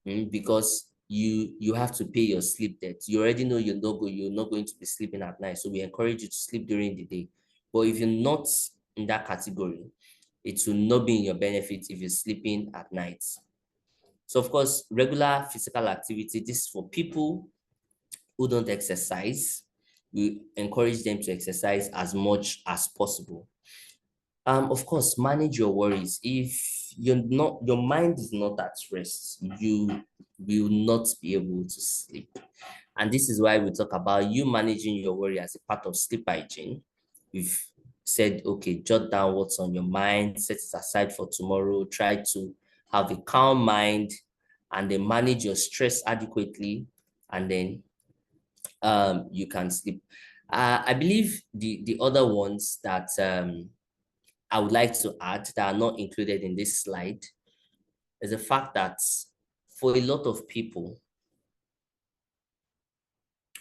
because you have to pay your sleep debt. You already know you're not going to be sleeping at night, so we encourage you to sleep during the day. But if you're not in that category, it will not be in your benefit if you're sleeping at night. So of course, regular physical activity, this is for people who don't exercise. We encourage them to exercise as much as possible. Of course, manage your worries. If your mind is not at rest, you will not be able to sleep. And this is why we talk about you managing your worry as a part of sleep hygiene. We've said, okay, jot down what's on your mind, set it aside for tomorrow, try to have a calm mind, and then manage your stress adequately, and then you can sleep. I believe the other ones that I would like to add that are not included in this slide is the fact that for a lot of people,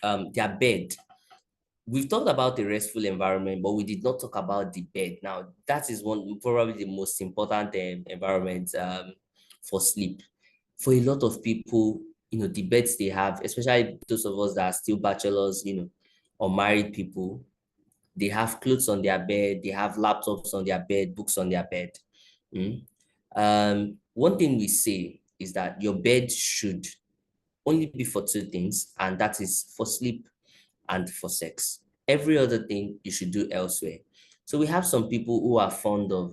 their bed, we've talked about the restful environment, but we did not talk about the bed. Now, that is probably the most important environment for sleep. For a lot of people, the beds they have, especially those of us that are still bachelors, or married people, they have clothes on their bed, they have laptops on their bed, books on their bed. One thing we say is that your bed should only be for two things, and that is for sleep and for sex. Every other thing you should do elsewhere. So we have some people who are fond of,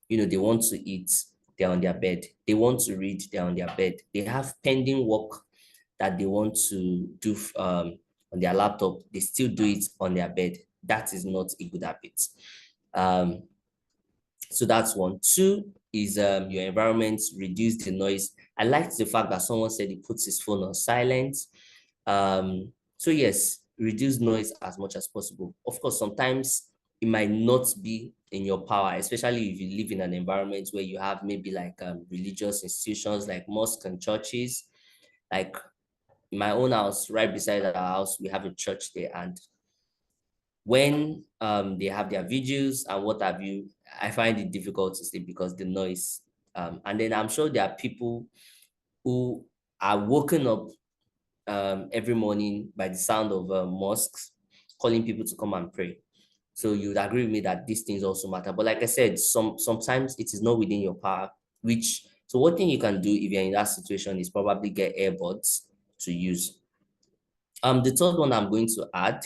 they want to eat, they're on their bed. They want to read, they're on their bed. They have pending work that they want to do on their laptop. They still do it on their bed. That is not a good habit. So that's one. Two, is your environment, reduce the noise. I liked the fact that someone said he puts his phone on silent. So yes, reduce noise as much as possible. Of course, sometimes it might not be in your power, especially if you live in an environment where you have maybe like religious institutions like mosques and churches. Like in my own house, right beside our house, we have a church there, and when they have their vigils and what have you, I find it difficult to sleep because the noise. And then I'm sure there are people who are woken up every morning by the sound of mosques calling people to come and pray. So you would agree with me that these things also matter. But like I said, sometimes it is not within your power, so one thing you can do if you're in that situation is probably get earbuds to use. The third one I'm going to add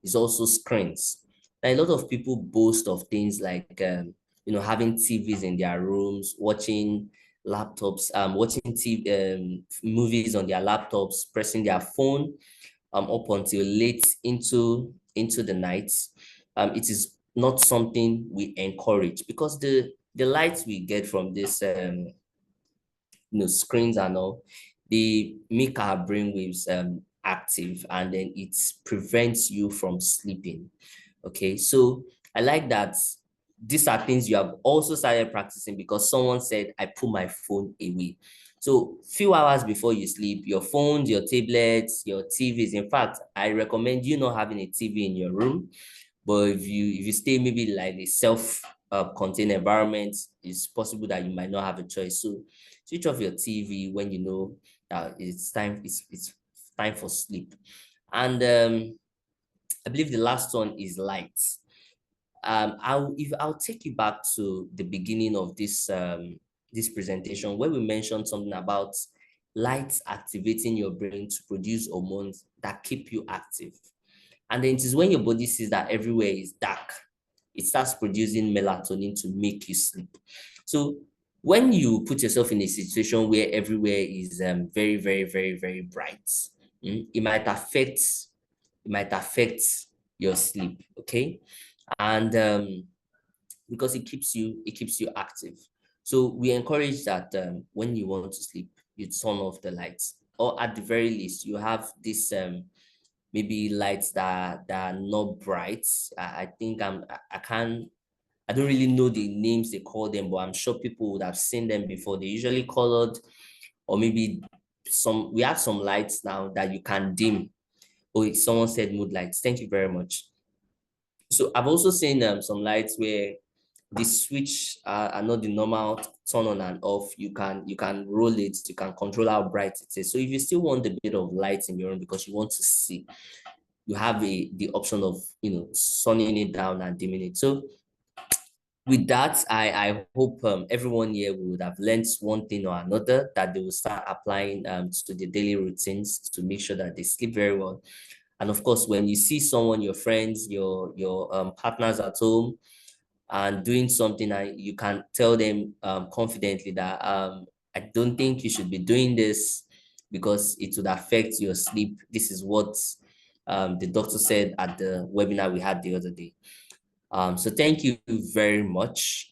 is also screens. Now, a lot of people boast of things like having TVs in their rooms, watching laptops, watching movies on their laptops, pressing their phone up until late into the night. It is not something we encourage because the lights we get from this screens and all, they make our brainwaves active, and then it prevents you from sleeping. Okay, so I like that these are things you have also started practicing because someone said, I put my phone away. So few hours before you sleep, your phones, your tablets, your TVs. In fact, I recommend you not having a TV in your room. But if you stay maybe like a self-contained environment, it's possible that you might not have a choice. So switch off your TV when you know that it's time for sleep. And I believe the last one is lights. I'll take you back to the beginning of this this presentation where we mentioned something about lights activating your brain to produce hormones that keep you active. And then it is when your body sees that everywhere is dark, it starts producing melatonin to make you sleep. So when you put yourself in a situation where everywhere is very, very, very, very bright, it might affect your sleep, okay? And because it keeps you active. So we encourage that when you want to sleep, you turn off the lights, or at the very least, you have this maybe lights that are not bright. I think I don't really know the names they call them, but I'm sure people would have seen them before. They're usually colored, or maybe we have some lights now that you can dim. Oh, someone said mood lights. Thank you very much. So I've also seen some lights where the switch are not the normal turn on and off. You can roll it, you can control how bright it is. So if you still want a bit of light in your room because you want to see, you have the option of sunning it down and dimming it. So with that, I hope everyone here would have learned one thing or another that they will start applying to the daily routines to make sure that they sleep very well. And of course, when you see someone, your friends, your partners at home, and doing something, you can tell them confidently that I don't think you should be doing this because it would affect your sleep. This is what the doctor said at the webinar we had the other day. So thank you very much.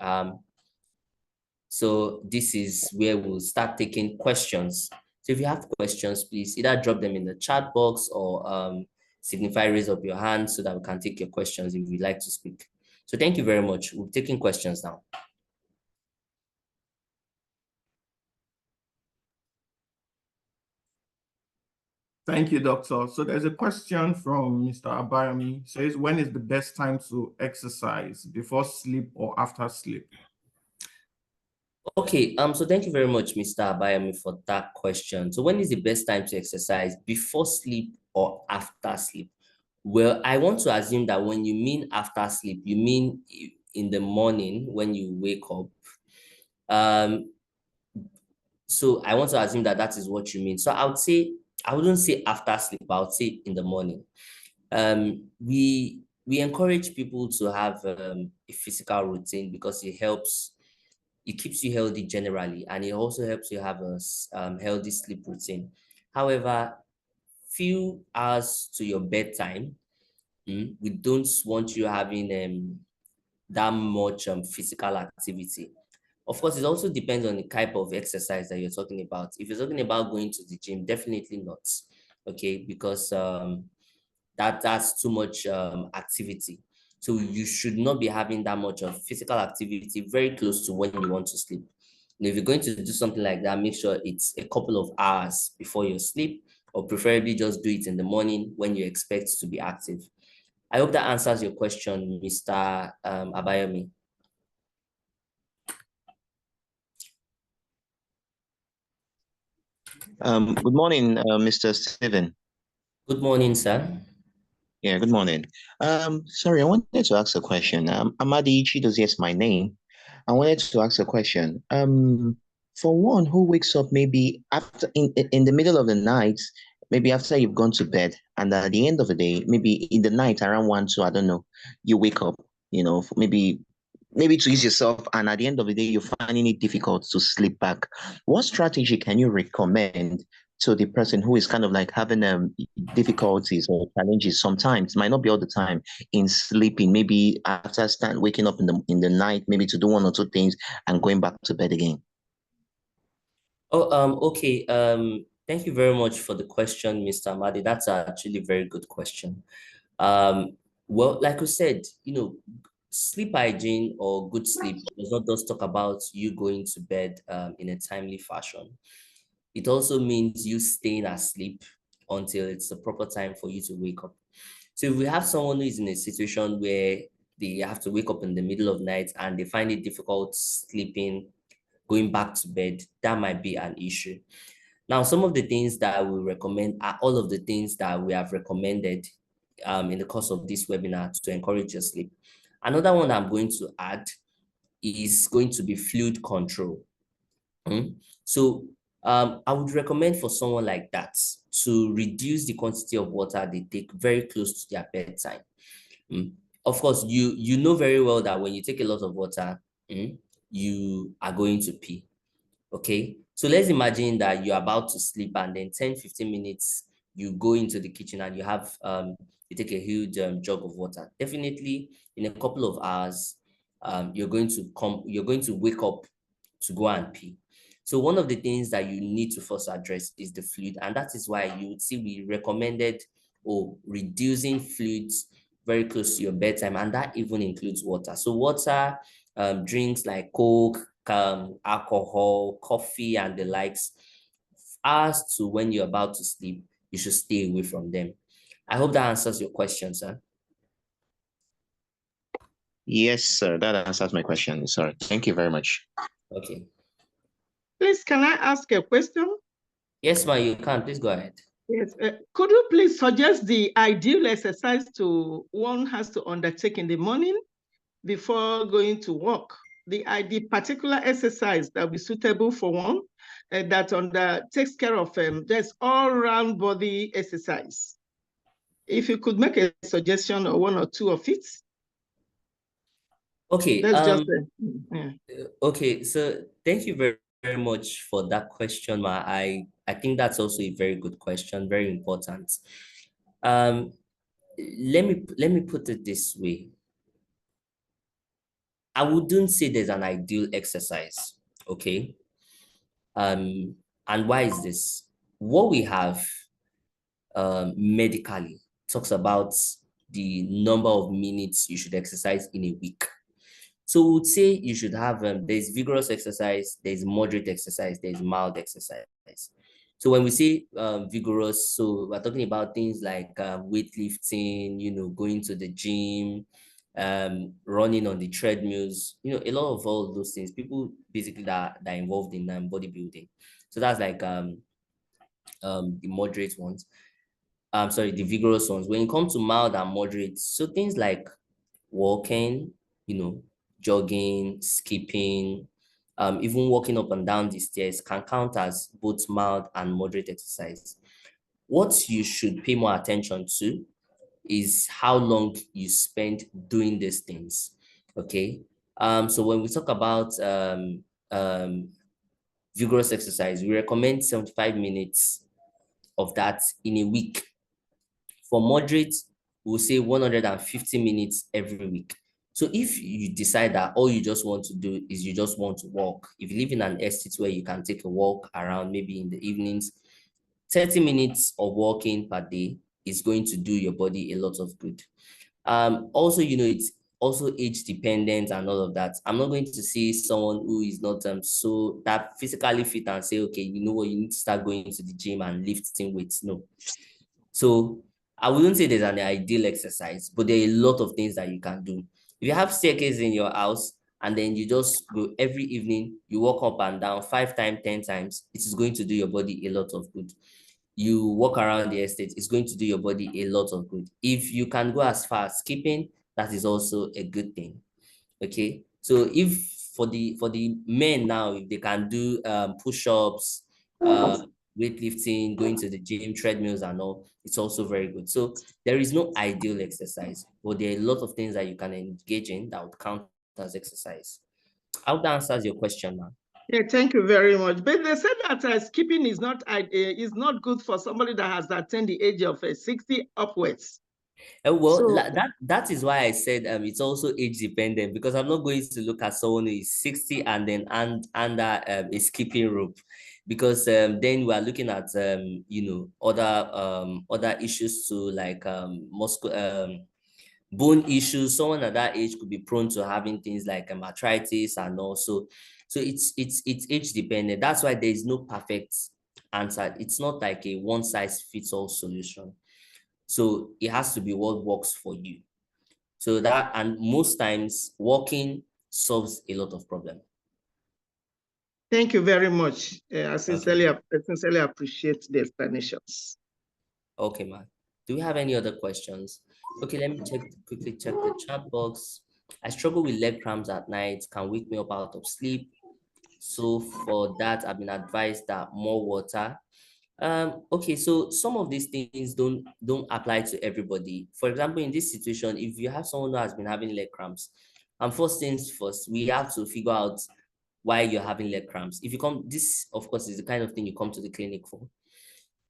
So this is where we'll start taking questions. So if you have questions, please either drop them in the chat box or signify raise up your hand so that we can take your questions if you'd like to speak. So thank you very much. We're taking questions now. Thank you, Doctor. So there's a question from Mr. Abayami. Says, when is the best time to exercise, before sleep or after sleep? Okay, so thank you very much, Mr. Abayami, for that question. So when is the best time to exercise, before sleep or after sleep? Well, I want to assume that when you mean after sleep, you mean in the morning when you wake up. So I want to assume that that is what you mean. So I wouldn't say after sleep, I would say in the morning. We encourage people to have a physical routine because it keeps you healthy generally, and it also helps you have a healthy sleep routine. However, few hours to your bedtime, we don't want you having that much physical activity. Of course, it also depends on the type of exercise that you're talking about. If you're talking about going to the gym, definitely not, okay, because that's too much activity. So you should not be having that much of physical activity very close to when you want to sleep. And if you're going to do something like that, make sure it's a couple of hours before you sleep, or preferably just do it in the morning when you expect to be active. I hope that answers your question, Mr. Abayomi. Good morning, Mr. Stephen. Good morning, sir. Yeah, good morning. Sorry, I wanted to ask a question. Amadi Chidozie is my name. I wanted to ask a question. For one who wakes up maybe after in the middle of the night, maybe after you've gone to bed, and at the end of the day, maybe in the night around 1, 2, I don't know, you wake up, maybe to ease yourself, and at the end of the day, you're finding it difficult to sleep back. What strategy can you recommend to the person who is kind of like having difficulties or challenges sometimes, might not be all the time, in sleeping, maybe after waking up in the night, maybe to do one or two things and going back to bed again? Okay. Thank you very much for the question, Mr. Amadi. That's actually a very good question. Well, like we said, sleep hygiene or good sleep does not just talk about you going to bed in a timely fashion. It also means you staying asleep until it's the proper time for you to wake up. So if we have someone who is in a situation where they have to wake up in the middle of the night and they find it difficult sleeping, going back to bed, that might be an issue. Now, some of the things that I will recommend are all of the things that we have recommended in the course of this webinar to encourage your sleep. Another one I'm going to add is going to be fluid control. So I would recommend for someone like that to reduce the quantity of water they take very close to their bedtime. Of course, you know very well that when you take a lot of water, you are going to pee. Okay, so let's imagine that you're about to sleep and then 10-15 minutes you go into the kitchen and you have you take a huge jug of water. Definitely in a couple of hours you're going to wake up to go and pee. So one of the things that you need to first address is the fluid, and that is why you would see we recommended reducing fluids very close to your bedtime, and that even includes water. So water, drinks like Coke, alcohol, coffee, and the likes, as to when you're about to sleep, you should stay away from them. I hope that answers your question, sir. Yes, sir. That answers my question, sir. Thank you very much. Okay. Please, can I ask a question? Yes, ma'am, you can. Please go ahead. Yes. Could you please suggest the ideal exercise one has to undertake in the morning before going to work? The particular exercise that will be suitable for one that takes care of just all-round body exercise. If you could make a suggestion or one or two of it. Okay. That's Okay. So thank you very, very much for that question, Ma. I think that's also a very good question, very important. Let me put it this way. I wouldn't say there's an ideal exercise, okay? And why is this? What we have medically talks about the number of minutes you should exercise in a week. So we would say you should have, there's vigorous exercise, there's moderate exercise, there's mild exercise. So when we say vigorous, so we're talking about things like weightlifting, going to the gym, running on the treadmills, a lot of all those things, people basically that are involved in bodybuilding. So that's like the moderate ones. The vigorous ones. When it comes to mild and moderate, so things like walking, jogging, skipping, even walking up and down the stairs can count as both mild and moderate exercise. What you should pay more attention to is how long you spend doing these things. Okay. So when we talk about vigorous exercise, we recommend 75 minutes of that in a week. For moderate, we'll say 150 minutes every week. So if you decide that all you just want to do is you just want to walk, if you live in an estate where you can take a walk around, maybe in the evenings, 30 minutes of walking per day is going to do your body a lot of good. Also, it's also age dependent and all of that. I'm not going to see someone who is not so that physically fit and say, okay, you know what, you need to start going to the gym and lifting weights. No. So I wouldn't say there's an ideal exercise, but there are a lot of things that you can do. If you have staircase in your house and then you just go every evening, you walk up and down 5 times, 10 times, it is going to do your body a lot of good. You walk around the estate, it's going to do your body a lot of good. If you can go as far as skipping, that is also a good thing. Okay, so if for the men now, if they can do push-ups, weightlifting, going to the gym, treadmills and all, it's also very good. So there is no ideal exercise, but there are a lot of things that you can engage in that would count as exercise. I hope that answers your question, man. Yeah, thank you very much. But they said that skipping is not good for somebody that has attained the age of 60 upwards. Well, so, that is why I said it's also age dependent, because I'm not going to look at someone who is 60 and then under a skipping rope, because then we are looking at other issues too, like bone issues. Someone at that age could be prone to having things like arthritis, and also so it's age dependent. That's why there is no perfect answer. It's not like a one size fits all solution. So it has to be what works for you. So that, and most times walking solves a lot of problems. Thank you very much. I sincerely appreciate the explanations. Okay, man. Do we have any other questions? Okay, let me quickly check the chat box. I struggle with leg cramps at night, can wake me up out of sleep. So for that, I've been advised that more water. Okay, so some of these things don't apply to everybody. For example, in this situation, if you have someone who has been having leg cramps, first things first, we have to figure out why you're having leg cramps. If you come, this of course is the kind of thing you come to the clinic for.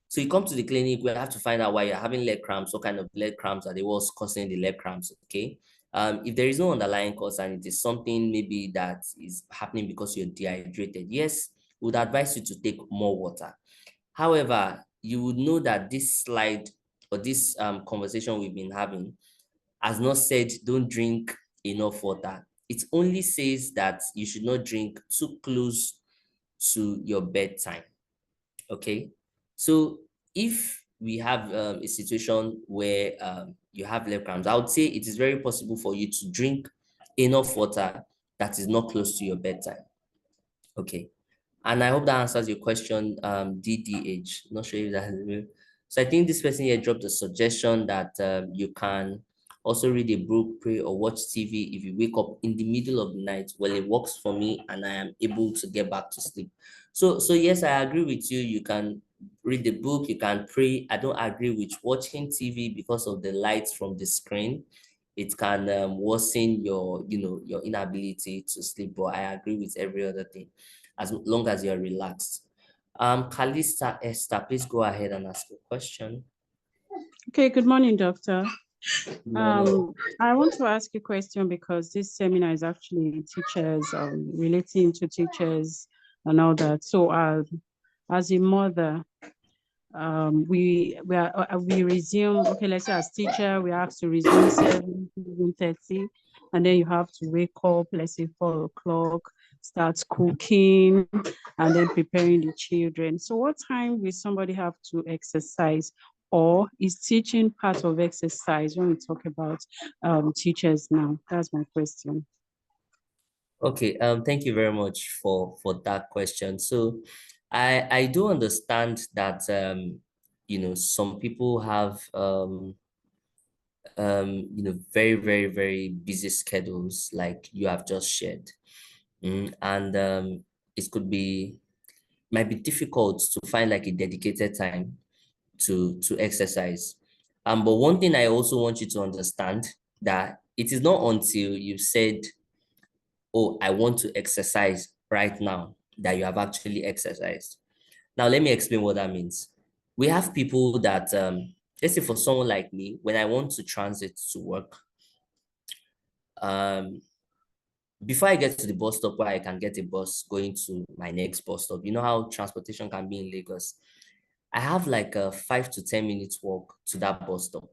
So you come to the clinic, we have to find out why you're having leg cramps, what kind of leg cramps are they, what's causing the leg cramps, okay? If there is no underlying cause and it is something maybe that is happening because you're dehydrated, yes, we would advise you to take more water. However, you would know that this slide or this conversation we've been having has not said don't drink enough water. It only says that you should not drink too close to your bedtime, okay? So if we have a situation where you have leg cramps, I would say it is very possible for you to drink enough water that is not close to your bedtime, okay? And I hope that answers your question, DDH. Not sure if that is. So I think this person here dropped a suggestion that you can also read a book, pray, or watch TV if you wake up in the middle of the night. Well, it works for me and I am able to get back to sleep. So yes, I agree with you. You can read the book, you can pray. I don't agree with watching TV because of the lights from the screen. It can worsen your inability to sleep, but I agree with every other thing, as long as you're relaxed. Kalista Esther, please go ahead and ask a question. Okay, good morning, doctor. I want to ask a question because this seminar is actually teachers, relating to teachers and all that. So as a mother, we resume, okay, let's say as teacher, we have to resume 7:30, and then you have to wake up, let's say 4 o'clock, start cooking, and then preparing the children. So what time will somebody have to exercise? Or is teaching part of exercise when we talk about teachers now? That's my question. Okay, thank you very much for that question. So I do understand that some people have very, very, very busy schedules like you have just shared. And it might be difficult to find like a dedicated time to exercise. But one thing I also want you to understand, that it is not until you said, oh, I want to exercise right now, that you have actually exercised. Now, let me explain what that means. We have people that, let's say for someone like me, when I want to transit to work, before I get to the bus stop where I can get a bus going to my next bus stop, you know how transportation can be in Lagos. I have like a 5 to 10 minutes walk to that bus stop.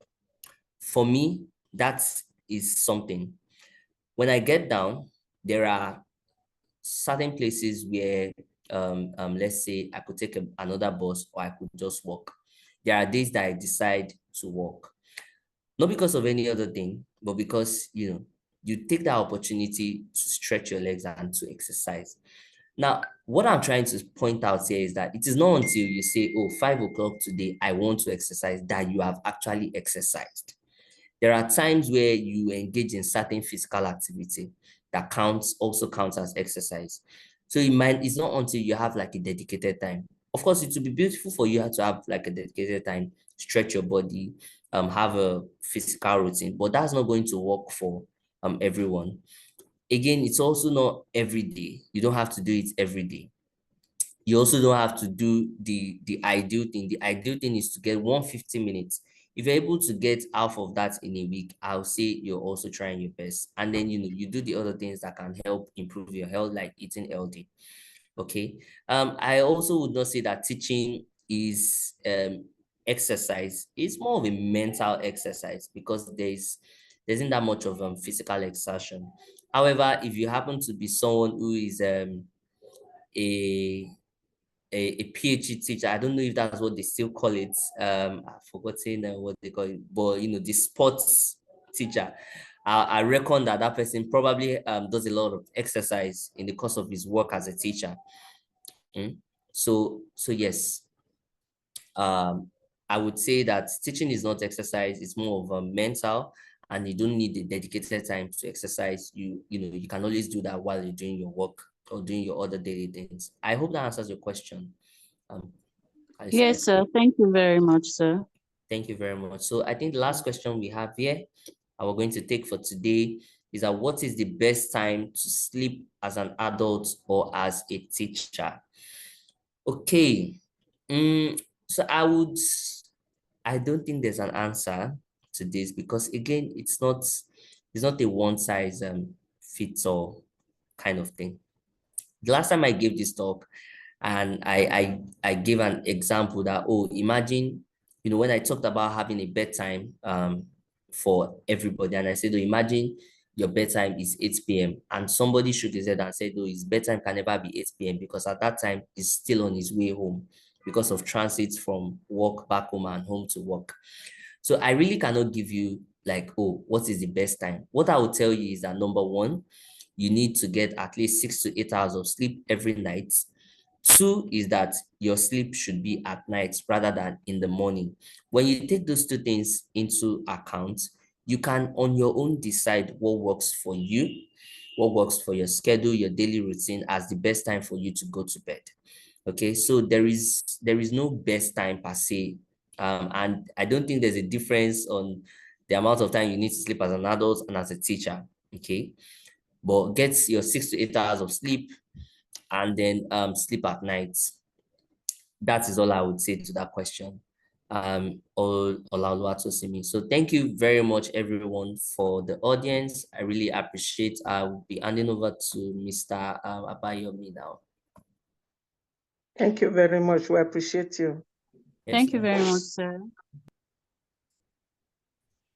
For me, that is something. When I get down, there are certain places where, let's say I could take another bus or I could just walk. There are days that I decide to walk. Not because of any other thing, but because, you take that opportunity to stretch your legs and to exercise. Now, what I'm trying to point out here is that it is not until you say, oh, 5 o'clock today, I want to exercise, that you have actually exercised. There are times where you engage in certain physical activity that also counts as exercise. So it's not until you have like a dedicated time. Of course, it would be beautiful for you to have like a dedicated time, stretch your body, have a physical routine, but that's not going to work for everyone. Again, it's also not every day. You don't have to do it every day. You also don't have to do the ideal thing. The ideal thing is to get 150 minutes. If you're able to get half of that in a week, I'll say you're also trying your best. And then, you do the other things that can help improve your health, like eating healthy. Okay. I also would not say that teaching is exercise. It's more of a mental exercise because there isn't that much of physical exertion. However, if you happen to be someone who is a PhD teacher, I don't know if that's what they still call it. I've forgotten what they call it, but the sports teacher, I reckon that person probably does a lot of exercise in the course of his work as a teacher. So yes, I would say that teaching is not exercise; it's more of a mental, and you don't need a dedicated time to exercise. You can always do that while you're doing your work or doing your other daily things. I hope that answers your question. Yes, sir. Thank you very much, sir. Thank you very much. So I think the last question we have here, we're going to take for today, is that what is the best time to sleep as an adult or as a teacher? Okay. So I don't think there's an answer to this because again, it's not a one size fits all kind of thing. The last time I gave this talk, and I gave an example that, imagine, when I talked about having a bedtime for everybody, and I said, imagine your bedtime is 8 p.m. and somebody shook his head and said, his bedtime can never be 8 p.m. because at that time he's still on his way home because of transit from work back home and home to work. So I really cannot give you like, what is the best time? What I will tell you is that number one, you need to get at least 6 to 8 hours of sleep every night. 2 is that your sleep should be at night rather than in the morning. When you take those 2 things into account, you can on your own decide what works for you, what works for your schedule, your daily routine as the best time for you to go to bed. Okay, so there is no best time per se. And I don't think there's a difference on the amount of time you need to sleep as an adult and as a teacher. Okay, but get your 6 to 8 hours of sleep and then sleep at night. That is all I would say to that question. So thank you very much, everyone, for the audience. I really appreciate. I will be handing over to Mr. Abayomi now. Thank you very much. We appreciate you. Yes, thank you very much, sir.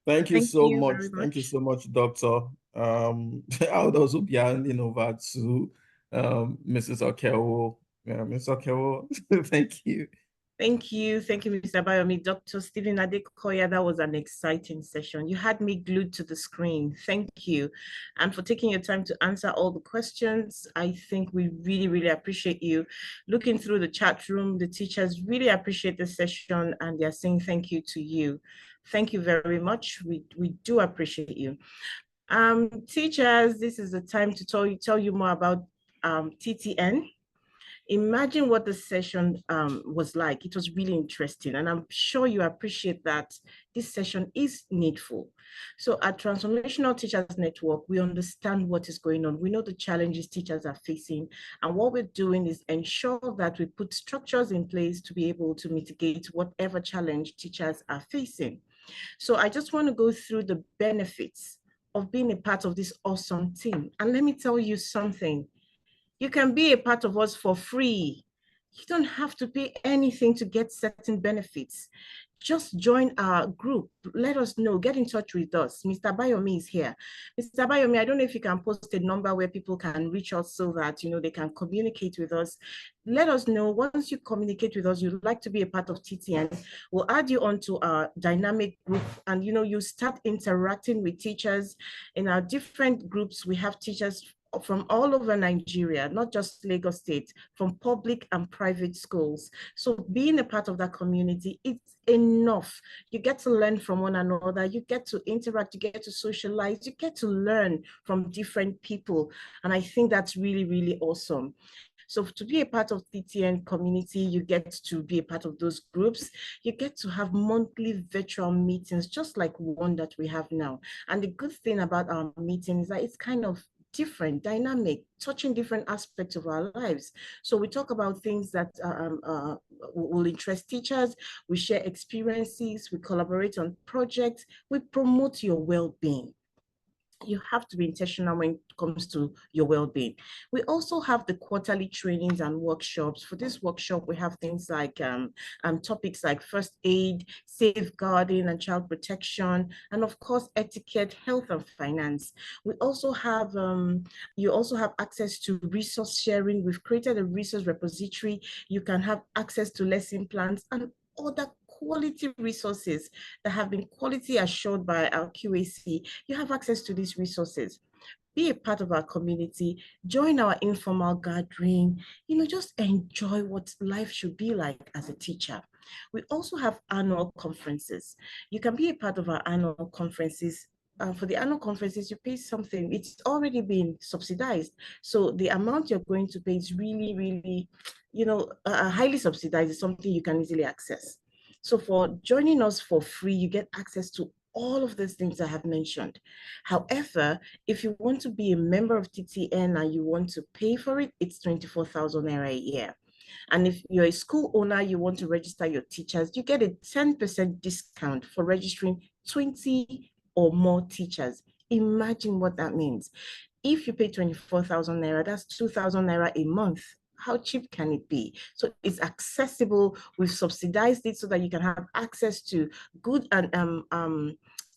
Thank you so much. Thank you so much, Doctor. I would also be handing over to Mrs. Okewo. Ms. Okewo, thank you. Thank you, Mr. Bayomi. Dr. Stephen Adekoya, that was an exciting session. You had me glued to the screen. Thank you. And for taking your time to answer all the questions. I think we really, really appreciate you. Looking through the chat room, the teachers really appreciate the session and they're saying thank you to you. Thank you very much. We do appreciate you. Teachers, this is the time to tell you more about TTN. Imagine what the session was like. It was really interesting, and I'm sure you appreciate that this session is needful. So at Transformational Teachers Network, we understand what is going on. We know the challenges teachers are facing, and what we're doing is ensure that we put structures in place to be able to mitigate whatever challenge teachers are facing. So I just want to go through the benefits of being a part of this awesome team. And let me tell you something. You can be a part of us for free. You don't have to pay anything to get certain benefits. Just join our group. Let us know. Get in touch with us. Mr. Bayomi is here. Mr. Bayomi, I don't know if you can post a number where people can reach us so that they can communicate with us. Let us know. Once you communicate with us, you'd like to be a part of TTN, we'll add you onto our dynamic group, and you start interacting with teachers. In our different groups, we have teachers from all over Nigeria, not just Lagos State, from public and private schools. So being a part of that community, it's enough. You get to learn from one another, you get to interact, you get to socialize, you get to learn from different people. And I think that's really, really awesome. So to be a part of TTN community, you get to be a part of those groups. You get to have monthly virtual meetings, just like one that we have now. And the good thing about our meeting is that it's kind of different, dynamic, touching different aspects of our lives. So we talk about things that will interest teachers, we share experiences, we collaborate on projects, we promote your well-being. You have to be intentional when it comes to your well-being. We also have the quarterly trainings and workshops. For this workshop, we have things like topics like first aid, safeguarding and child protection, and of course, etiquette, health and finance. We also have, you also have access to resource sharing. We've created a resource repository. You can have access to lesson plans and other quality resources that have been quality assured by our QAC. You have access to these resources. Be a part of our community, join our informal gathering, just enjoy what life should be like as a teacher. We also have annual conferences. You can be a part of our annual conferences. For the annual conferences, you pay something. It's already been subsidized. So the amount you're going to pay is really, really, highly subsidized. It's something you can easily access. So for joining us for free, you get access to all of these things I have mentioned. However, if you want to be a member of TTN and you want to pay for it, it's 24,000 naira a year. And if you're a school owner, you want to register your teachers, you get a 10% discount for registering 20 or more teachers. Imagine what that means. If you pay 24,000 naira, that's 2,000 naira a month. How cheap can it be? So it's accessible. We've subsidized it so that you can have access to good and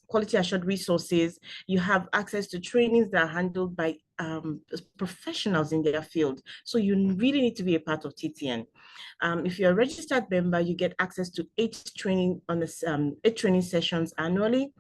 quality assured resources. You have access to trainings that are handled by professionals in their field. So you really need to be a part of TTN. If you're a registered member, you get access to 8 training sessions annually.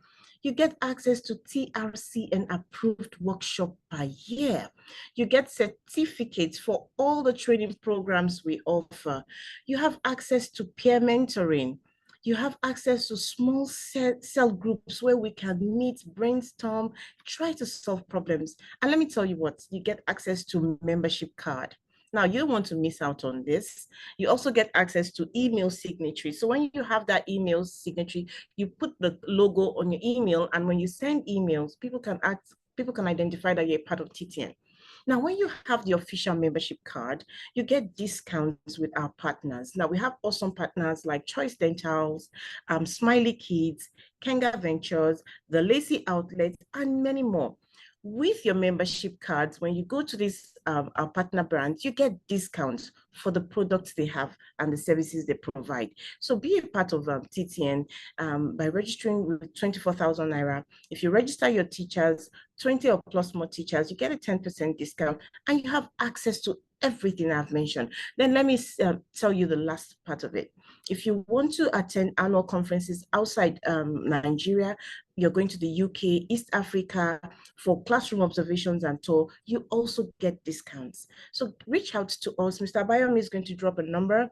You get access to TRC and approved workshop per year. You get certificates for all the training programs we offer. You have access to peer mentoring. You have access to small cell groups where we can meet, brainstorm, try to solve problems. And let me tell you what, you get access to membership card. Now, you don't want to miss out on this. You also get access to email signatory. So when you have that email signatory, you put the logo on your email, and when you send emails, people can identify that you're part of TTN. Now, when you have the official membership card, you get discounts with our partners. Now, we have awesome partners like Choice Dentals, Smiley Kids, Kenga Ventures, the Lacy Outlet, and many more. With your membership cards, when you go to these our partner brands, you get discounts for the products they have and the services they provide. So be a part of TTN by registering with 24,000 naira. If you register your teachers, 20 or plus more teachers, you get a 10% discount and you have access to everything I've mentioned. Then let me tell you the last part of it. If you want to attend annual conferences outside Nigeria, you're going to the UK, East Africa for classroom observations and tour, you also get discounts. So reach out to us. Mr. Bayomi is going to drop a number.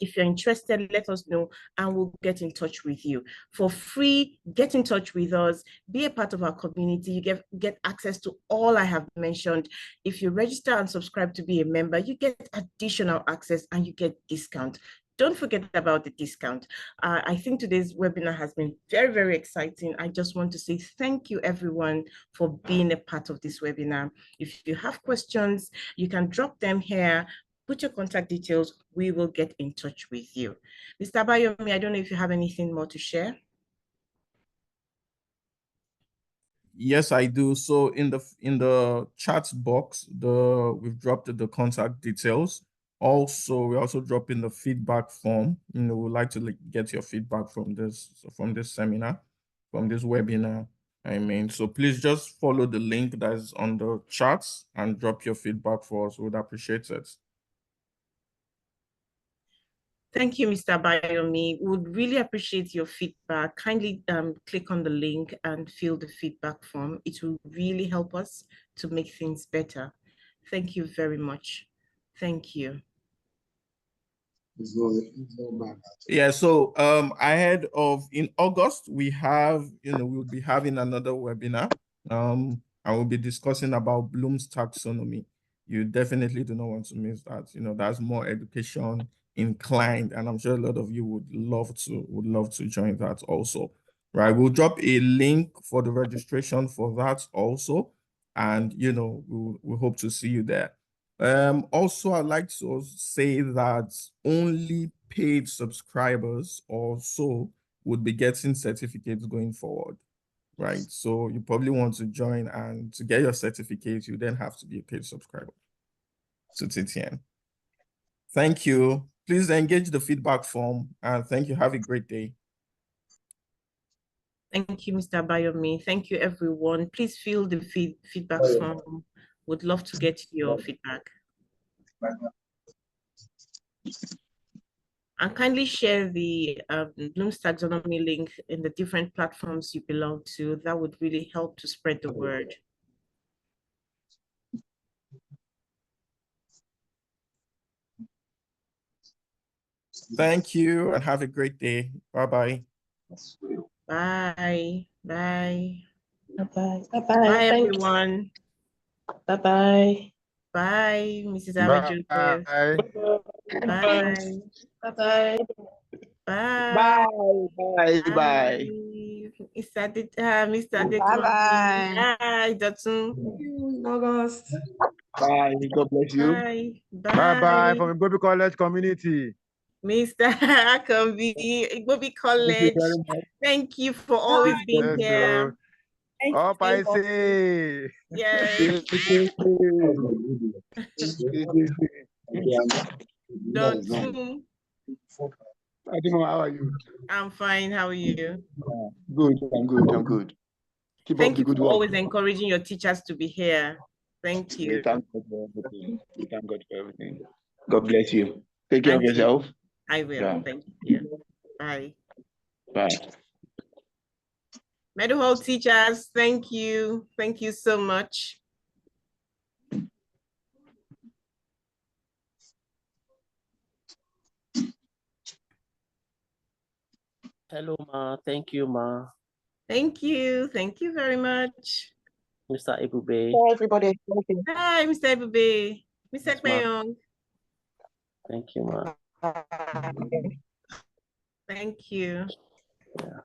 If you're interested, let us know and we'll get in touch with you. For free, get in touch with us, be a part of our community. You get access to all I have mentioned. If you register and subscribe to be a member, you get additional access and you get discount. Don't forget about the discount. I think today's webinar has been very, very exciting. I just want to say thank you, everyone, for being a part of this webinar. If you have questions, you can drop them here. Put your contact details. We will get in touch with you. Mr. Bayomi, I don't know if you have anything more to share. Yes, I do. So in the chat box, we've dropped the contact details. Also, we also drop in the feedback form. We'd like to get your feedback from this seminar, from this webinar. So please just follow the link that is on the charts and drop your feedback for us. We'd appreciate it. Thank you, Mr. Bayomi. Would really appreciate your feedback. Kindly click on the link and fill the feedback form. It will really help us to make things better. Thank you very much. Thank you. Yeah, so ahead of in August, we have, we'll be having another webinar. And we'll be discussing about Bloom's taxonomy. You definitely do not want to miss that. That's more education inclined, and I'm sure a lot of you would love to join that also. Right. We'll drop a link for the registration for that also. And we hope to see you there. Also, I'd like to say that only paid subscribers or so would be getting certificates going forward, right? So you probably want to join, and to get your certificate, you then have to be a paid subscriber to TTN. Thank you. Please engage the feedback form, and thank you. Have a great day. Thank you, Mr. Bayomi. Thank you, everyone. Please fill the feedback form. Would love to get your feedback. And kindly share the Bloom's taxonomy link in the different platforms you belong to. That would really help to spread the word. Thank you, and have a great day. Bye-bye. Bye. Bye. Bye-bye. Bye-bye. Bye, everyone. Bye-bye. Bye, Mrs. Amy Joseph. Bye. Bye-bye. Bye. Bye. Bye. Mr. Bye-bye. Bye, Dotun. August. Bye. God bless you. Bye. Bye-bye from Igbobi College community. Mr. Akambi, Igbobi College. Thank you for always being here. Up I say. Yes. Dotun. How are you? I'm fine. How are you? Good. I'm good. Keep Thank up the you good for work. always encouraging your teachers to be here. Thank you. Thank God for everything. Thank God for everything. God bless you. Take care of yourself. I will. Yeah. Thank you. Bye. Bye. Medical teachers, thank you. Thank you so much. Hello, ma. Thank you, ma. Thank you. Thank you very much. Mr. Ebube. Bye, everybody. Thank you. Hi, Mr. Ebube. Mr. Yes, ma. Kpeyong. Thank you, ma. Thank you. Yeah.